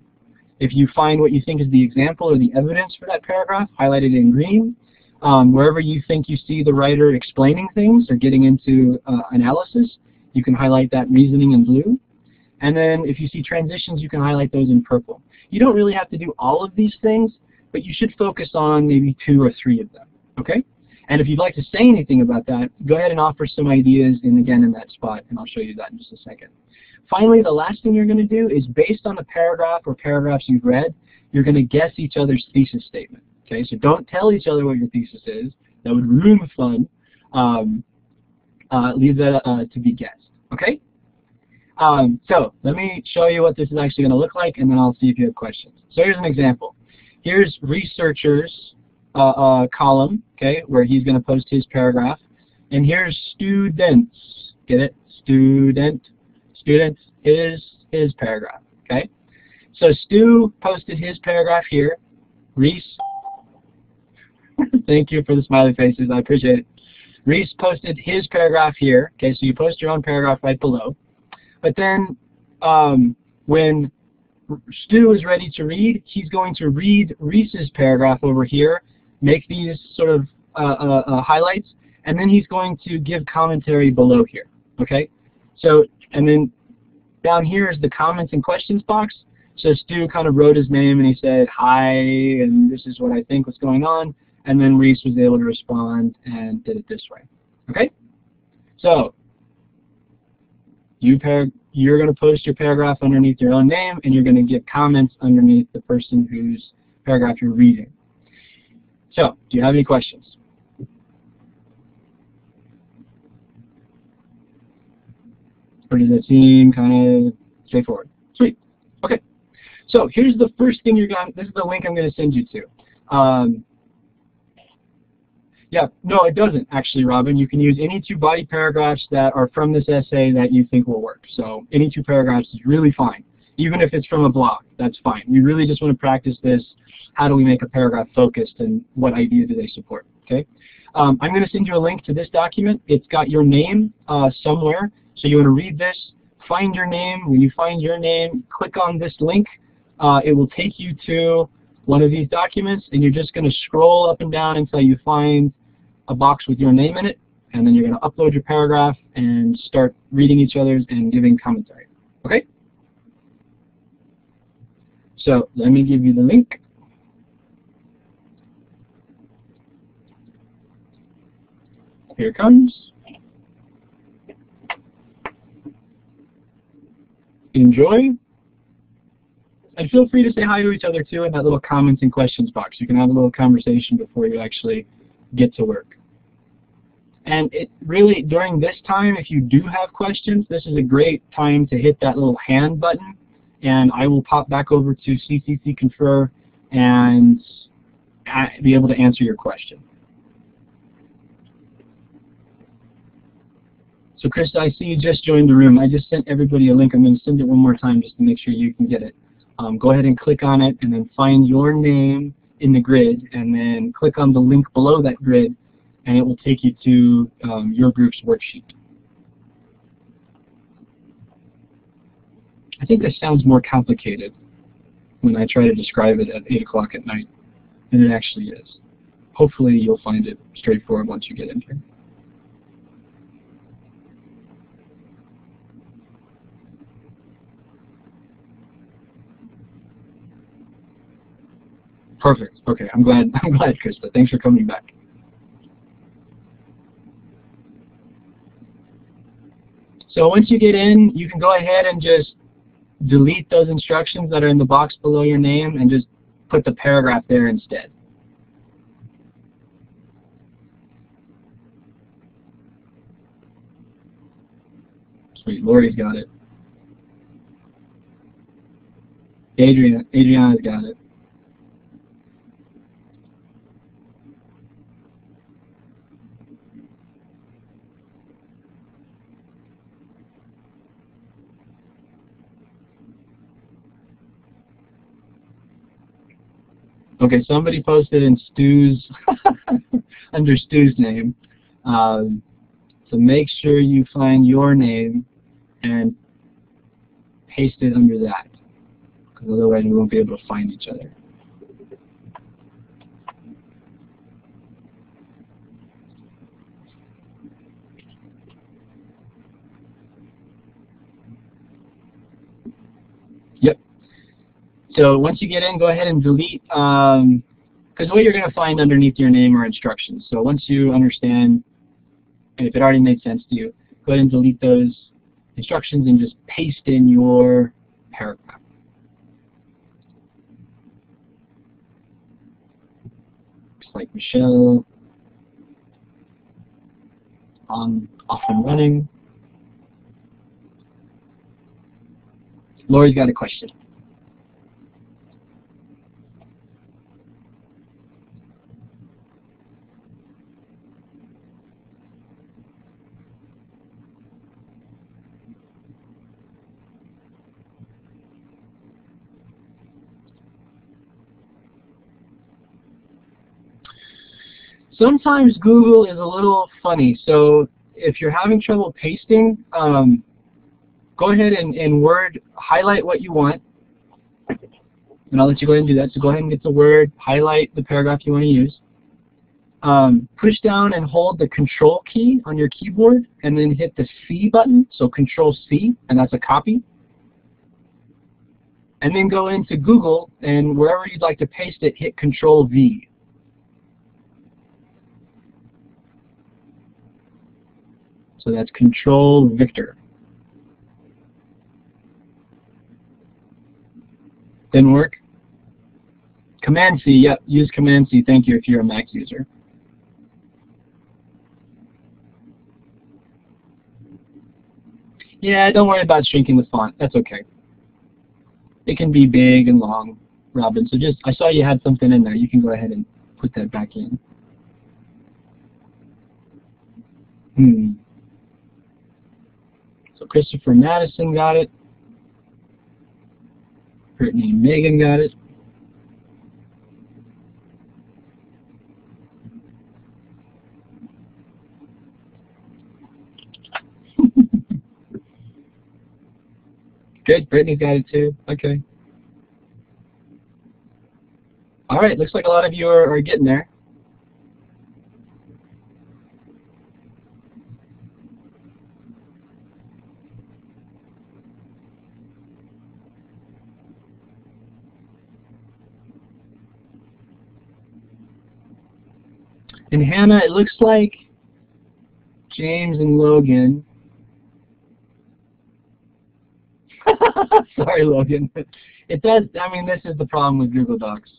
If you find what you think is the example or the evidence for that paragraph, highlight it in green. Wherever you think you see the writer explaining things or getting into analysis, you can highlight that reasoning in blue. And then if you see transitions, you can highlight those in purple. You don't really have to do all of these things, but you should focus on maybe 2 or 3 of them. Okay? And if you'd like to say anything about that, go ahead and offer some ideas in that spot, and I'll show you that in just a second. Finally, the last thing you're going to do is, based on the paragraph or paragraphs you've read, you're going to guess each other's thesis statement. Okay, so don't tell each other what your thesis is. That would ruin the fun. Leave that to be guessed. Okay? So let me show you what this is actually going to look like, and then I'll see if you have questions. So here's an example. Here's researchers column, okay, where he's going to post his paragraph. And here's students. Get it? Students is his paragraph. Okay? So Stu posted his paragraph here. Reese, thank you for the smiley faces. I appreciate it. Reese posted his paragraph here. Okay, so you post your own paragraph right below. But then when Stu is ready to read, he's going to read Reese's paragraph over here, make these sort of highlights, and then he's going to give commentary below here. Okay? So, and then down here is the comments and questions box. So Stu kind of wrote his name and he said, hi, and this is what I think was going on. And then Reese was able to respond and did it this way. Okay? So, you're going to post your paragraph underneath your own name, and you're going to give comments underneath the person whose paragraph you're reading. So, do you have any questions? Or does it seem kind of straightforward? Sweet. Okay. So, here's the first thing you're going to, this is the link I'm going to send you to. Yeah, no, it doesn't actually, Robin. You can use any 2 body paragraphs that are from this essay that you think will work. So any 2 paragraphs is really fine. Even if it's from a blog, that's fine. We really just want to practice this. How do we make a paragraph focused, and what idea do they support? Okay. I'm going to send you a link to this document. It's got your name somewhere. So you want to read this, find your name. When you find your name, click on this link. It will take you to one of these documents, and you're just going to scroll up and down until you find a box with your name in it, and then you're going to upload your paragraph and start reading each other's and giving commentary. Okay? So let me give you the link. Here it comes. Enjoy. And feel free to say hi to each other too in that little comments and questions box. You can have a little conversation before you actually get to work. And it really, during this time, if you do have questions, this is a great time to hit that little hand button, and I will pop back over to CCC Confer and be able to answer your question. So Krista, I see you just joined the room. I just sent everybody a link. I'm going to send it one more time just to make sure you can get it. Go ahead and click on it, and then find your name in the grid, and then click on the link below that grid, and it will take you to your group's worksheet. I think this sounds more complicated when I try to describe it at 8 o'clock at night than it actually is. Hopefully you'll find it straightforward once you get in here. Perfect. Okay, I'm glad, Krista. Thanks for coming back. So once you get in, you can go ahead and just delete those instructions that are in the box below your name and just put the paragraph there instead. Sweet, Lori's got it. Adriana's got it. Okay, somebody posted in Stu's under Stu's name. So make sure you find your name and paste it under that, because otherwise we won't be able to find each other. Yep. So once you get in, go ahead and delete, because what you're going to find underneath your name are instructions. So once you understand, and if it already made sense to you, go ahead and delete those instructions and just paste in your paragraph. Looks like Michelle off and running. Lori's got a question. Sometimes Google is a little funny, so if you're having trouble pasting, go ahead and in Word highlight what you want, and I'll let you go ahead and do that. So go ahead and get the Word, highlight the paragraph you want to use, push down and hold the Control key on your keyboard, and then hit the C button, so Control C, and that's a copy. And then go into Google, and wherever you'd like to paste it, hit Control V. So that's Control Victor. Didn't work? Command C, yep, use Command C, thank you if you're a Mac user. Yeah, don't worry about shrinking the font, that's okay. It can be big and long, Robin, so just, I saw you had something in there, you can go ahead and put that back in. So Christopher Madison got it. Brittany and Megan got it. Good, Brittany got it too. Okay. All right, looks like a lot of you are getting there. And Hannah, it looks like James and Logan. Sorry, Logan. It does, I mean, this is the problem with Google Docs.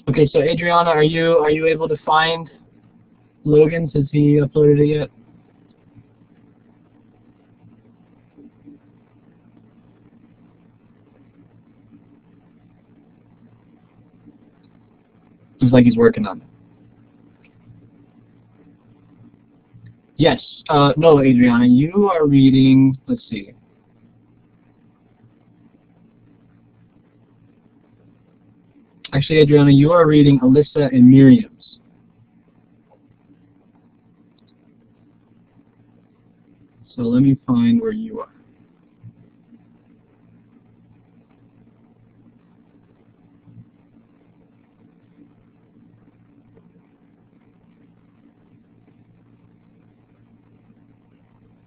Okay, so Adriana, are you able to find Logan's? Has he uploaded it yet? Looks like he's working on it. Yes. No, Adriana, you are reading, let's see. Actually, Adriana, you are reading Alyssa and Miriam's. So let me find where you are.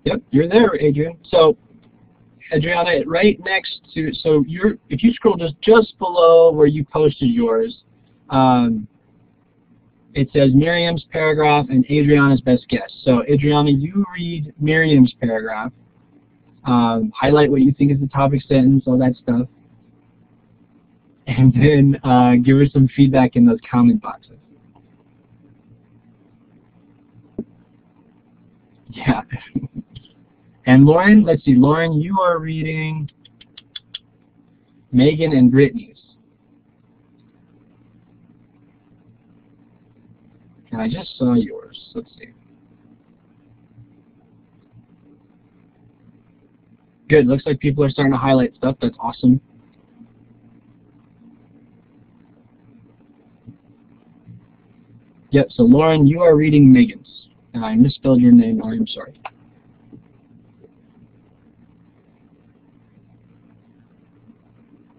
Yep, you're there, Adrian. So, Adriana, right next to, so if you scroll just below where you posted yours, it says Miriam's paragraph and Adriana's best guess. So, Adriana, you read Miriam's paragraph, highlight what you think is the topic sentence, all that stuff, and then give her some feedback in those comment boxes. Yeah. And Lauren, let's see, Lauren, you are reading Megan and Brittany's. And I just saw yours. Let's see. Good, looks like people are starting to highlight stuff. That's awesome. Yep, so Lauren, you are reading Megan's. And I misspelled your name, Lauren, I'm sorry.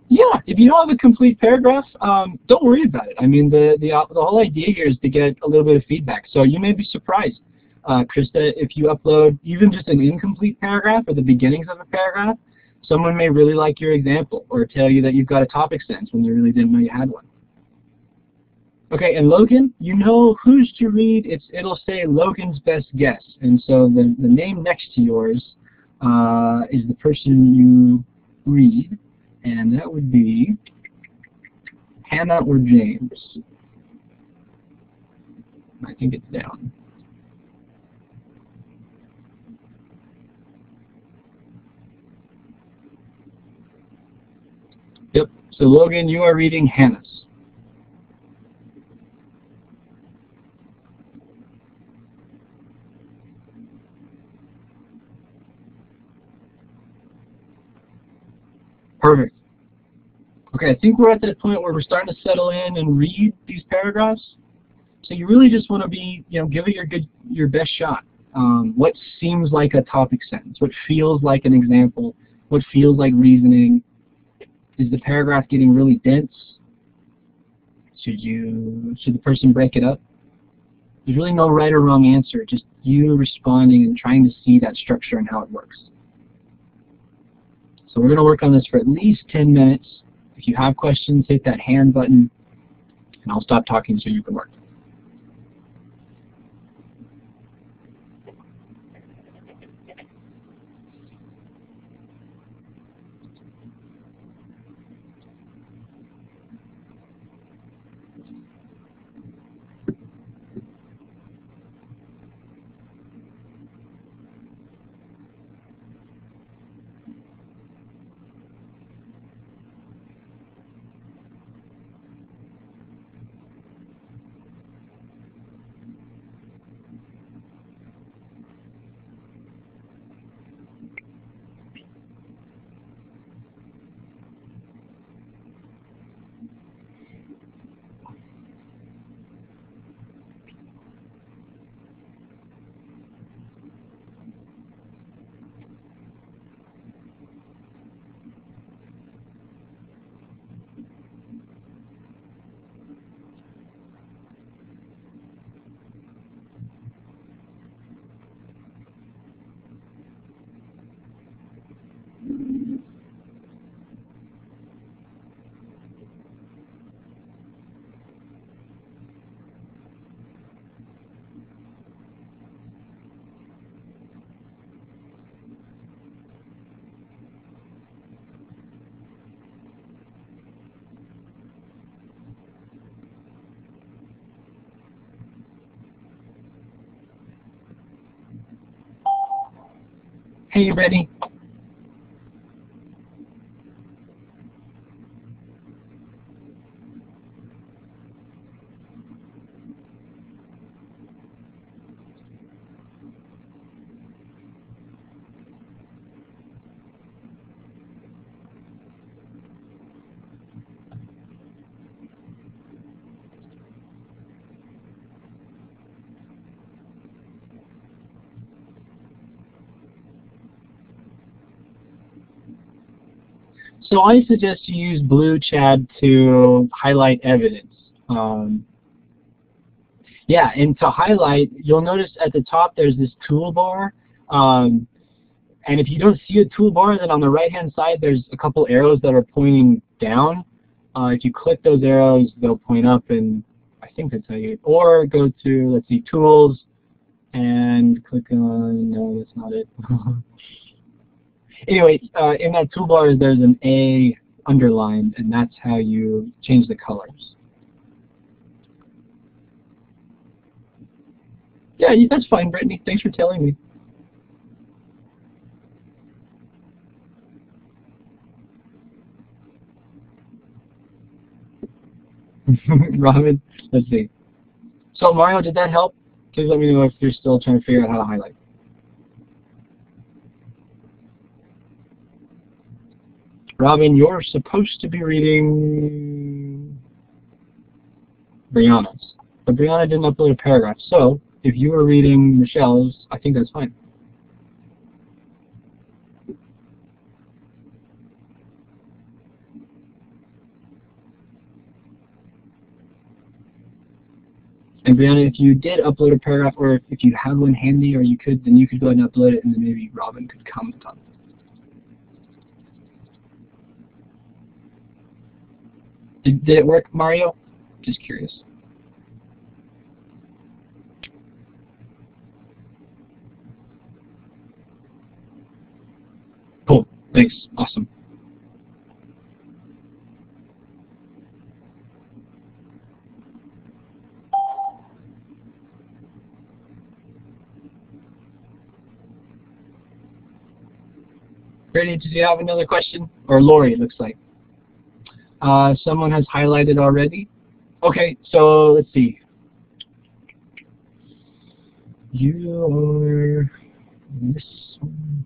Yeah, if you don't have a complete paragraph, don't worry about it. I mean, the whole idea here is to get a little bit of feedback. So you may be surprised, Krista, if you upload even just an incomplete paragraph or the beginnings of a paragraph, someone may really like your example or tell you that you've got a topic sentence when they really didn't know you had one. Okay, and Logan, you know who's to read. It'll say Logan's best guess, and so the name next to yours is the person you read. And that would be Hannah or James. I think it's down. Yep. So Logan, you are reading Hannah's. Perfect. Okay, I think we're at that point where we're starting to settle in and read these paragraphs. So you really just want to be, give it your best shot. What seems like a topic sentence? What feels like an example? What feels like reasoning? Is the paragraph getting really dense? Should the person break it up? There's really no right or wrong answer, just you responding and trying to see that structure and how it works. So we're going to work on this for at least 10 minutes. If you have questions, hit that hand button, and I'll stop talking so you can work. Hey, Brittany. So I suggest you use Blue Chad to highlight evidence. Yeah, and to highlight, you'll notice at the top there's this toolbar. And if you don't see a toolbar, then on the right-hand side there's a couple arrows that are pointing down. If you click those arrows, they'll point up, and I think that's how you. Or go to, let's see, Tools, and click on. No, that's not it. Anyway, in that toolbar there's an A underlined, and that's how you change the colors. Yeah, that's fine, Brittany. Thanks for telling me. Robin, let's see. So Mario, did that help? Please let me know if you're still trying to figure out how to highlight. Robin, you're supposed to be reading Brianna's, but Brianna didn't upload a paragraph. So if you were reading Michelle's, I think that's fine. And Brianna, if you did upload a paragraph, or if you have one handy, or you could, then you could go ahead and upload it, and then maybe Robin could comment on it. Did it work, Mario? Just curious. Cool. Thanks. Awesome. Brittany, did you have another question? Or Lori, it looks like. Someone has highlighted already. Okay, so let's see. You are this one.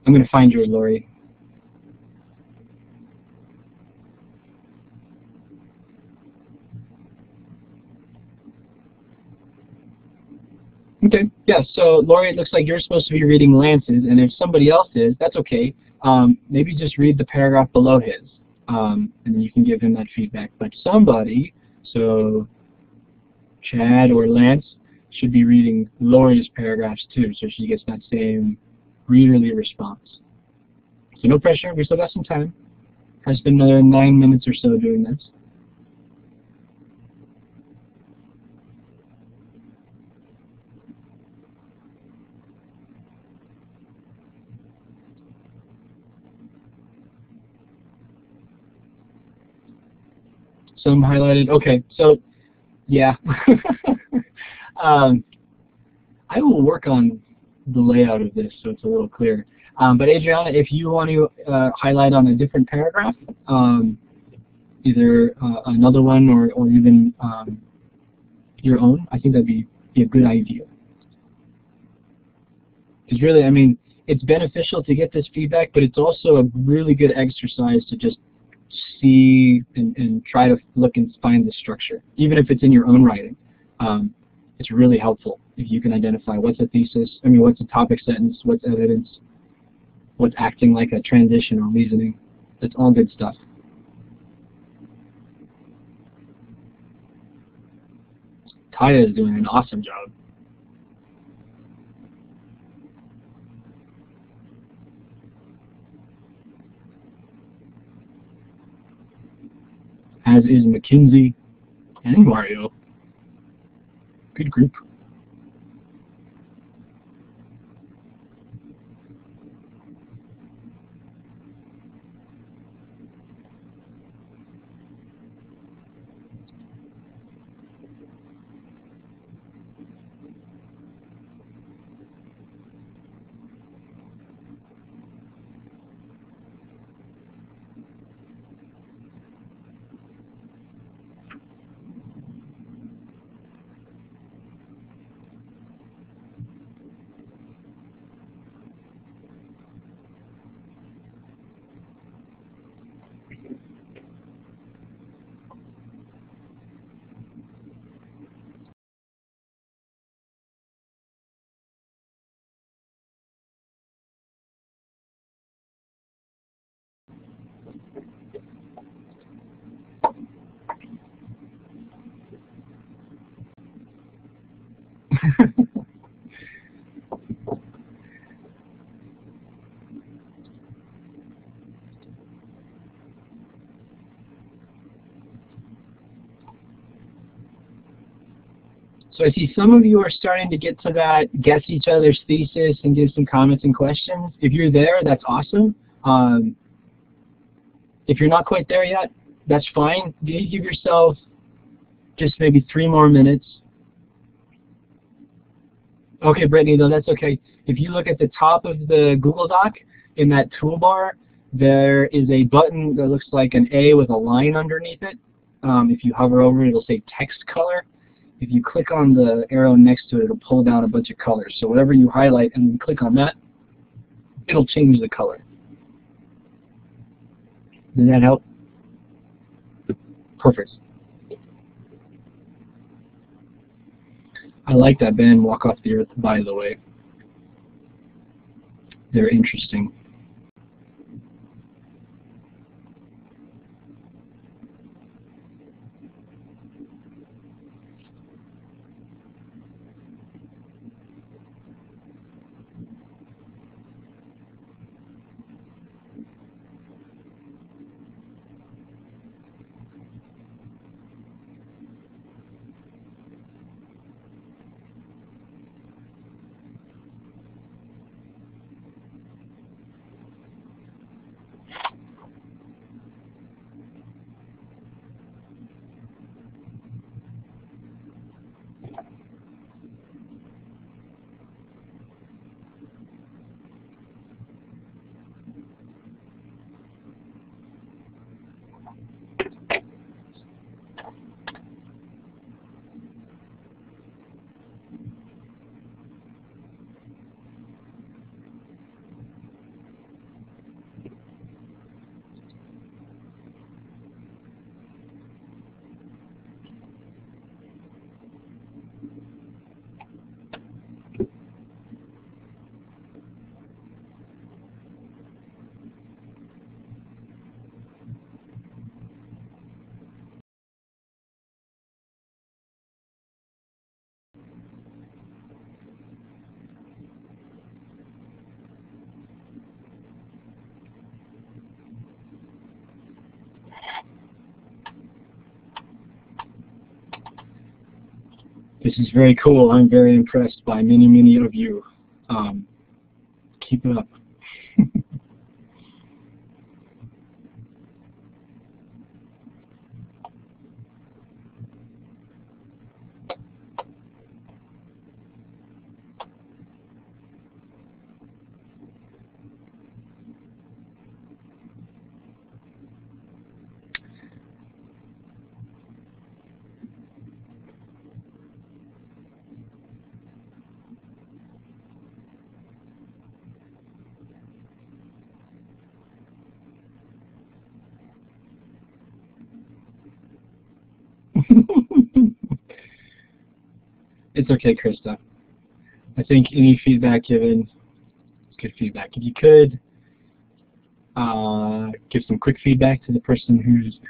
I'm going to find you, Lori. Okay, yeah, so Lori, it looks like you're supposed to be reading Lance's, and if somebody else is, that's okay. Maybe just read the paragraph below his, and then you can give him that feedback. But somebody, so Chad or Lance, should be reading Lori's paragraphs too, so she gets that same readerly response. So no pressure, we still got some time. I spend another 9 minutes or so doing this. Some highlighted. Okay, so yeah. um, I will work on the layout of this so it's a little clearer. But Adriana, if you want to highlight on a different paragraph, either another one or even your own, I think that'd be a good idea. Because really, I mean, it's beneficial to get this feedback, but it's also a really good exercise to just see and try to look and find the structure, even if it's in your own writing. It's really helpful if you can identify what's a thesis, I mean, what's a topic sentence, what's evidence, what's acting like a transition or reasoning. That's all good stuff. Taya is doing an awesome job. As is Mackenzie and Mario. Good group. So I see some of you are starting to get to that, guess each other's thesis and give some comments and questions. If you're there, that's awesome. If you're not quite there yet, that's fine. You give yourself just maybe 3 more minutes. Okay, Brittany, though, that's okay. If you look at the top of the Google Doc, in that toolbar, there is a button that looks like an A with a line underneath it. If you hover over it, it'll say text color. If you click on the arrow next to it, it'll pull down a bunch of colors. So whatever you highlight and then click on that, it'll change the color. Does that help? Perfect. I like that band Walk Off the Earth, by the way. They're interesting. This is very cool. I'm very impressed by many, many of you. Keep it up. It's okay, Krista. I think any feedback given is good feedback. If you could give some quick feedback to the person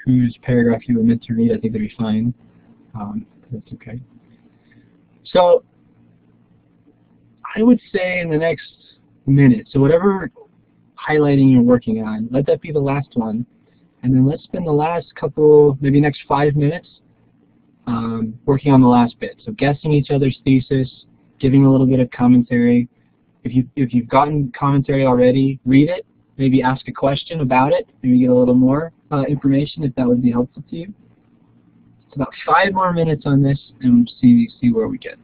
whose paragraph you were meant to read, I think that'd be fine. That's okay. So I would say in the next minute, so whatever highlighting you're working on, let that be the last one, and then let's spend the last couple, maybe next 5 minutes, working on the last bit. So guessing each other's thesis, giving a little bit of commentary. If you've gotten commentary already, read it. Maybe ask a question about it. Maybe get a little more information if that would be helpful to you. It's about 5 more minutes on this, and see where we get.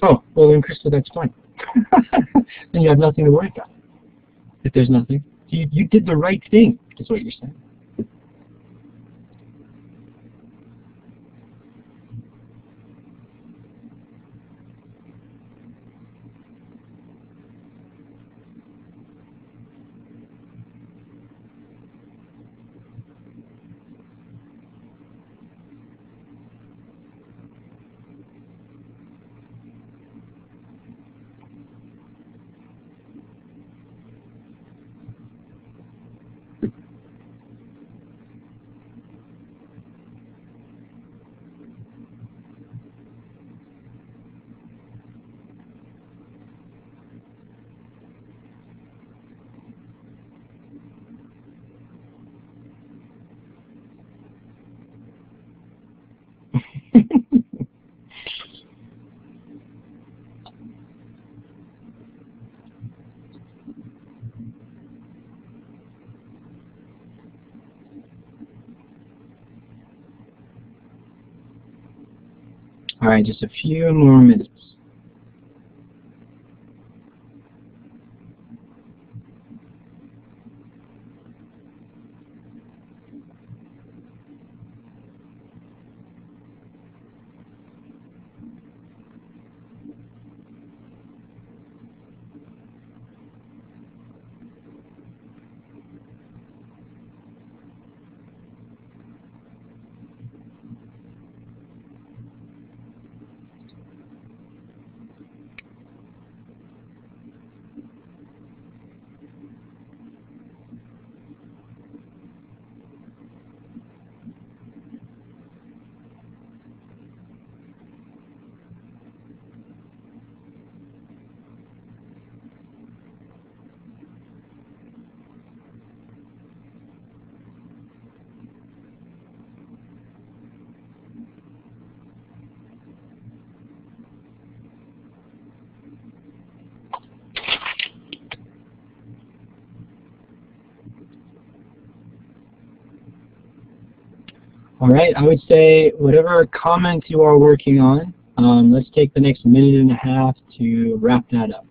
Oh, well then, Krista, that's fine. Then you have nothing to worry about. If there's nothing, you did the right thing, is what you're saying. All right, just a few more minutes. All right, I would say whatever comments you are working on, let's take the next minute and a half to wrap that up.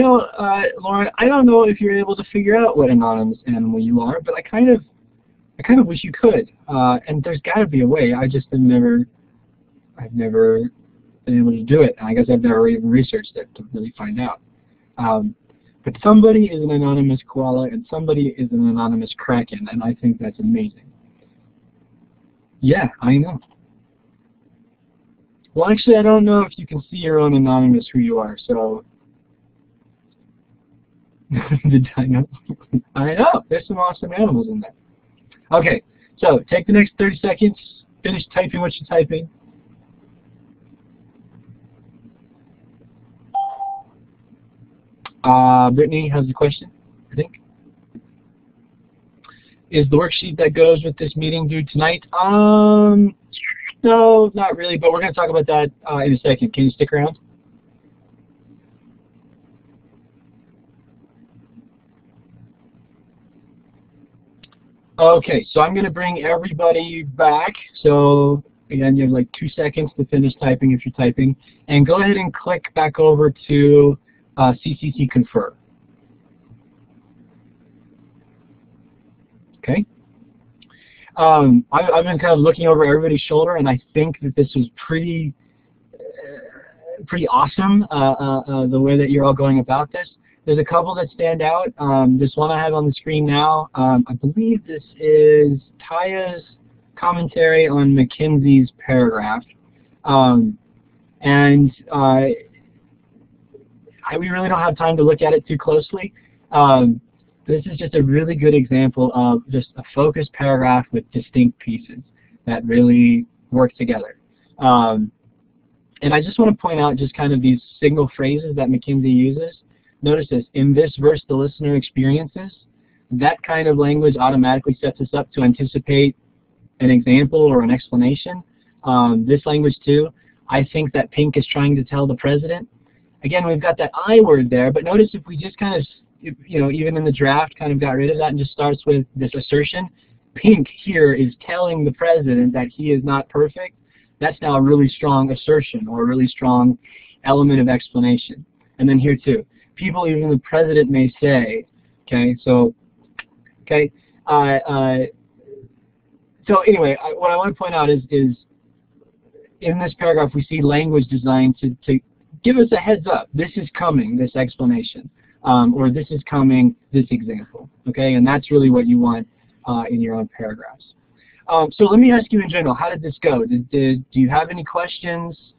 Lauren, I don't know if you're able to figure out what anonymous animal you are, but I kind of wish you could. And there's got to be a way. I've never been able to do it. And I guess I've never even researched it to really find out. But somebody is an anonymous koala and somebody is an anonymous kraken, and I think that's amazing. Yeah, I know. Well, actually, I don't know if you can see your own anonymous who you are, so... Did I know? I know! There's some awesome animals in there. Okay, so take the next 30 seconds, finish typing what you're typing. Brittany has a question, I think. Is the worksheet that goes with this meeting due tonight? No, not really, but we're going to talk about that in a second. Can you stick around? Okay, so I'm going to bring everybody back. So again, you have like 2 seconds to finish typing if you're typing. And go ahead and click back over to CCC Confer. Okay. I've been kind of looking over everybody's shoulder, and I think that this was pretty awesome, the way that you're all going about this. There's a couple that stand out. This one I have on the screen now, I believe this is Taya's commentary on Mackenzie's paragraph. We really don't have time to look at it too closely. This is just a really good example of just a focused paragraph with distinct pieces that really work together. And I just want to point out just kind of these signal phrases that Mackenzie uses. Notice this: in this verse the listener experiences. That kind of language automatically sets us up to anticipate an example or an explanation. This language too, I think that Pink is trying to tell the president. Again, we've got that I word there, but notice if we just kind of, even in the draft, kind of got rid of that and just starts with this assertion. Pink here is telling the president that he is not perfect. That's now a really strong assertion or a really strong element of explanation. And then here too, people, even the president may say, okay, so, okay, so anyway, what I want to point out is in this paragraph we see language designed to give us a heads up. This is coming, this explanation, or this is coming, this example, okay, and that's really what you want in your own paragraphs. So let me ask you in general, how did this go? Do you have any questions?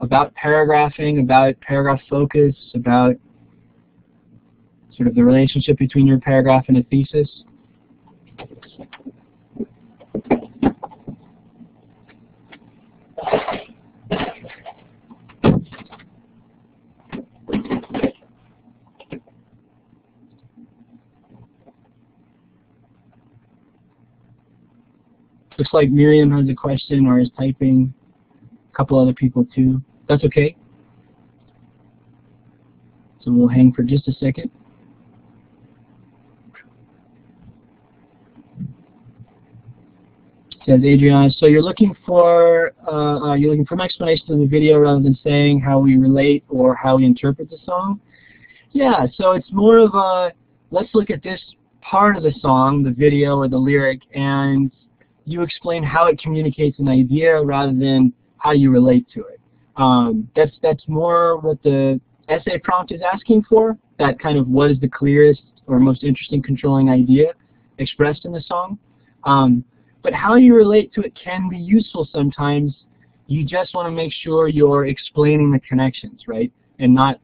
About paragraphing, about paragraph focus, about sort of the relationship between your paragraph and a thesis? Looks like Miriam has a question or is typing. A couple other people too. That's okay. So we'll hang for just a second. Says Adriana, so you're looking for some explanation in the video rather than saying how we relate or how we interpret the song? Yeah, so it's more of a, let's look at this part of the song, the video or the lyric, and you explain how it communicates an idea rather than how you relate to it. That's more what the essay prompt is asking for, that kind of what is the clearest or most interesting controlling idea expressed in the song. But how you relate to it can be useful sometimes. You just want to make sure you're explaining the connections, right? And not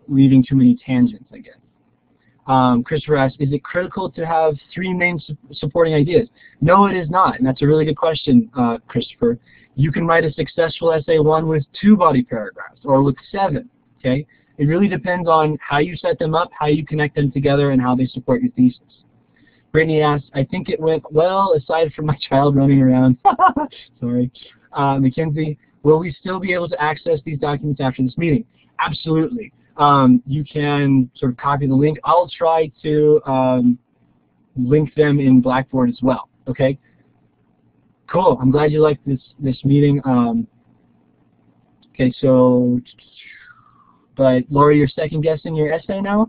leaving too many tangents, I guess. Christopher asks, is it critical to have 3 main supporting ideas? No, it is not. And that's a really good question, Christopher. You can write a successful essay 1 with 2 body paragraphs or with 7, okay? It really depends on how you set them up, how you connect them together, and how they support your thesis. Brittany asks, I think it went well aside from my child running around. Sorry. Mackenzie, will we still be able to access these documents after this meeting? Absolutely. You can sort of copy the link. I'll try to link them in Blackboard as well, okay? Cool. I'm glad you liked this meeting. Okay, so, but Lori, you're second guessing your essay now?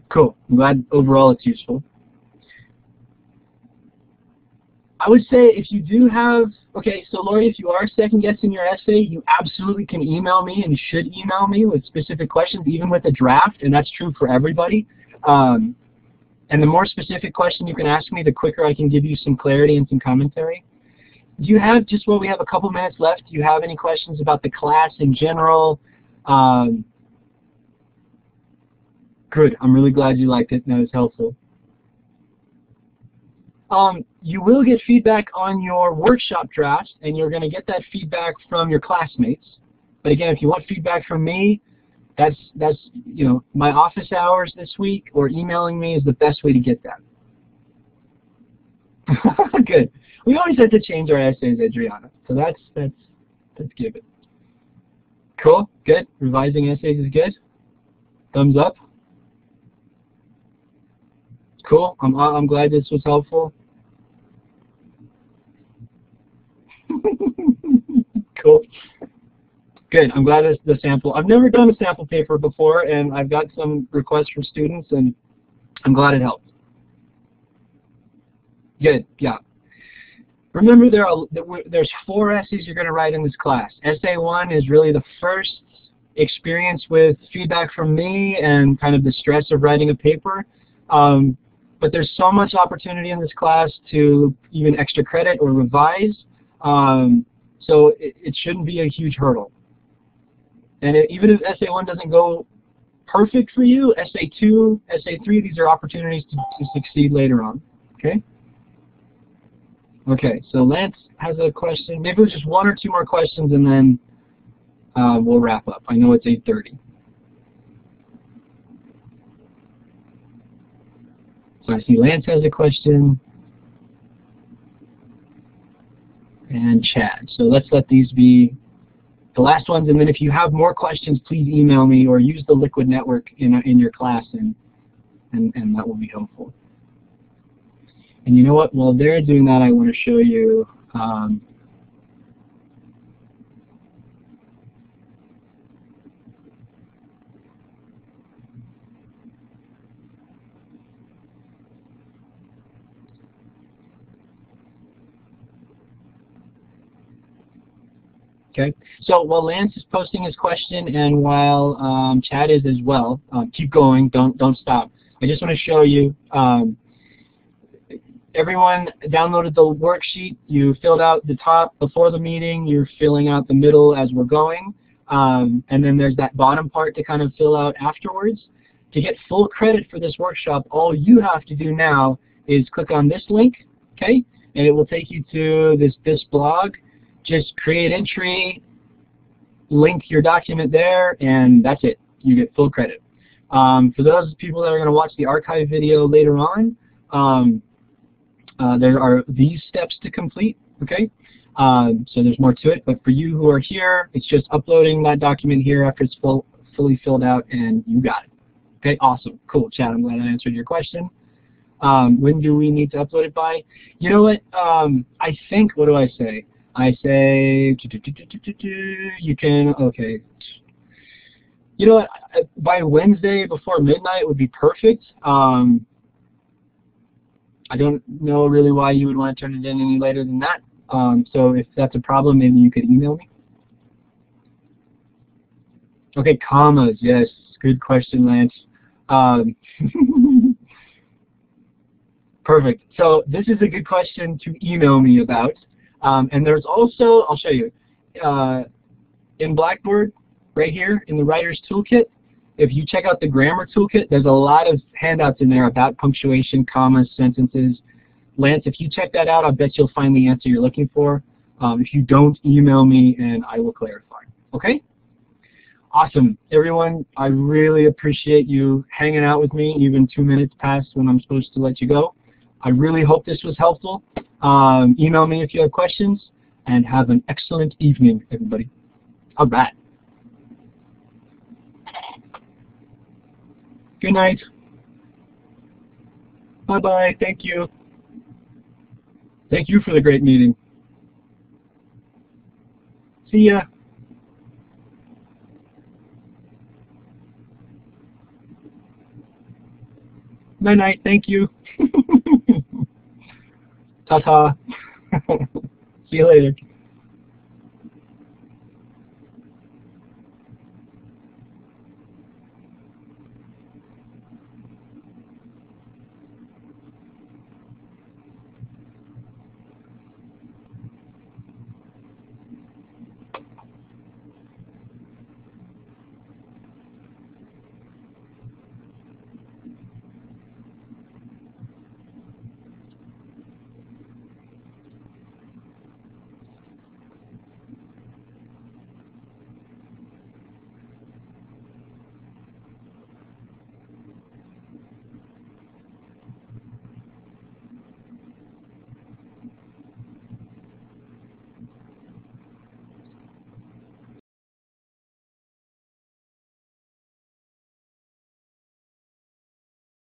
Cool. I'm glad overall it's useful. I would say if you do have, okay, so Lori, if you are second guessing your essay, you absolutely can email me and should email me with specific questions, even with a draft, and that's true for everybody. And the more specific question you can ask me, the quicker I can give you some clarity and some commentary. Do you have, just while we have a couple minutes left, do you have any questions about the class in general? Good. I'm really glad you liked it and that was helpful. You will get feedback on your workshop draft, and you're going to get that feedback from your classmates. But again, if you want feedback from me, that's you know, my office hours this week, or emailing me is the best way to get that. Good. We always have to change our essays, Adriana. So let's give it. Cool. Good. Revising essays is good. Thumbs up. Cool. I'm glad this was helpful. Cool. Good. I'm glad it's the sample. I've never done a sample paper before, and I've got some requests from students, and I'm glad it helped. Good. Yeah. Remember, there's 4 essays you're going to write in this class. Essay 1 is really the first experience with feedback from me and kind of the stress of writing a paper. But there's so much opportunity in this class to even extra credit or revise, so it shouldn't be a huge hurdle. And even if Essay 1 doesn't go perfect for you, Essay 2, Essay 3, these are opportunities to succeed later on. Okay? Okay, so Lance has a question. Maybe it's just 1 or 2 more questions and then we'll wrap up. I know it's 8:30. So I see Lance has a question, and Chad. So let's let these be the last ones, and then if you have more questions, please email me or use the Liquid Network in your class, and that will be helpful. And you know what? While they're doing that, I want to show you. Okay, so while Lance is posting his question and while Chad is as well, keep going, don't stop. I just want to show you, everyone downloaded the worksheet, you filled out the top before the meeting, you're filling out the middle as we're going, and then there's that bottom part to kind of fill out afterwards. To get full credit for this workshop, all you have to do now is click on this link, okay, and it will take you to this blog. Just create entry, link your document there, and that's it. You get full credit. For those people that are going to watch the archive video later on, there are these steps to complete, okay? So there's more to it, but for you who are here, it's just uploading that document here after it's fully filled out, and you got it. Okay, awesome, cool, Chad, I'm glad I answered your question. When do we need to upload it by? You know what, I think, what do I say? I say, you can, okay. You know what, by Wednesday before midnight would be perfect. I don't know really why you would want to turn it in any later than that. So if that's a problem, maybe you could email me. Okay, commas, yes, good question, Lance. Perfect. So this is a good question to email me about. And there's also, I'll show you, in Blackboard, right here in the Writer's Toolkit, if you check out the Grammar Toolkit, there's a lot of handouts in there about punctuation, commas, sentences. Lance, if you check that out, I bet you'll find the answer you're looking for. If you don't, email me and I will clarify. Okay? Awesome. Everyone, I really appreciate you hanging out with me even 2 minutes past when I'm supposed to let you go. I really hope this was helpful. Email me if you have questions, and have an excellent evening, everybody. All right. Good night. Bye-bye. Thank you. Thank you for the great meeting. See ya. Night night. Thank you. Ta ta. See you later.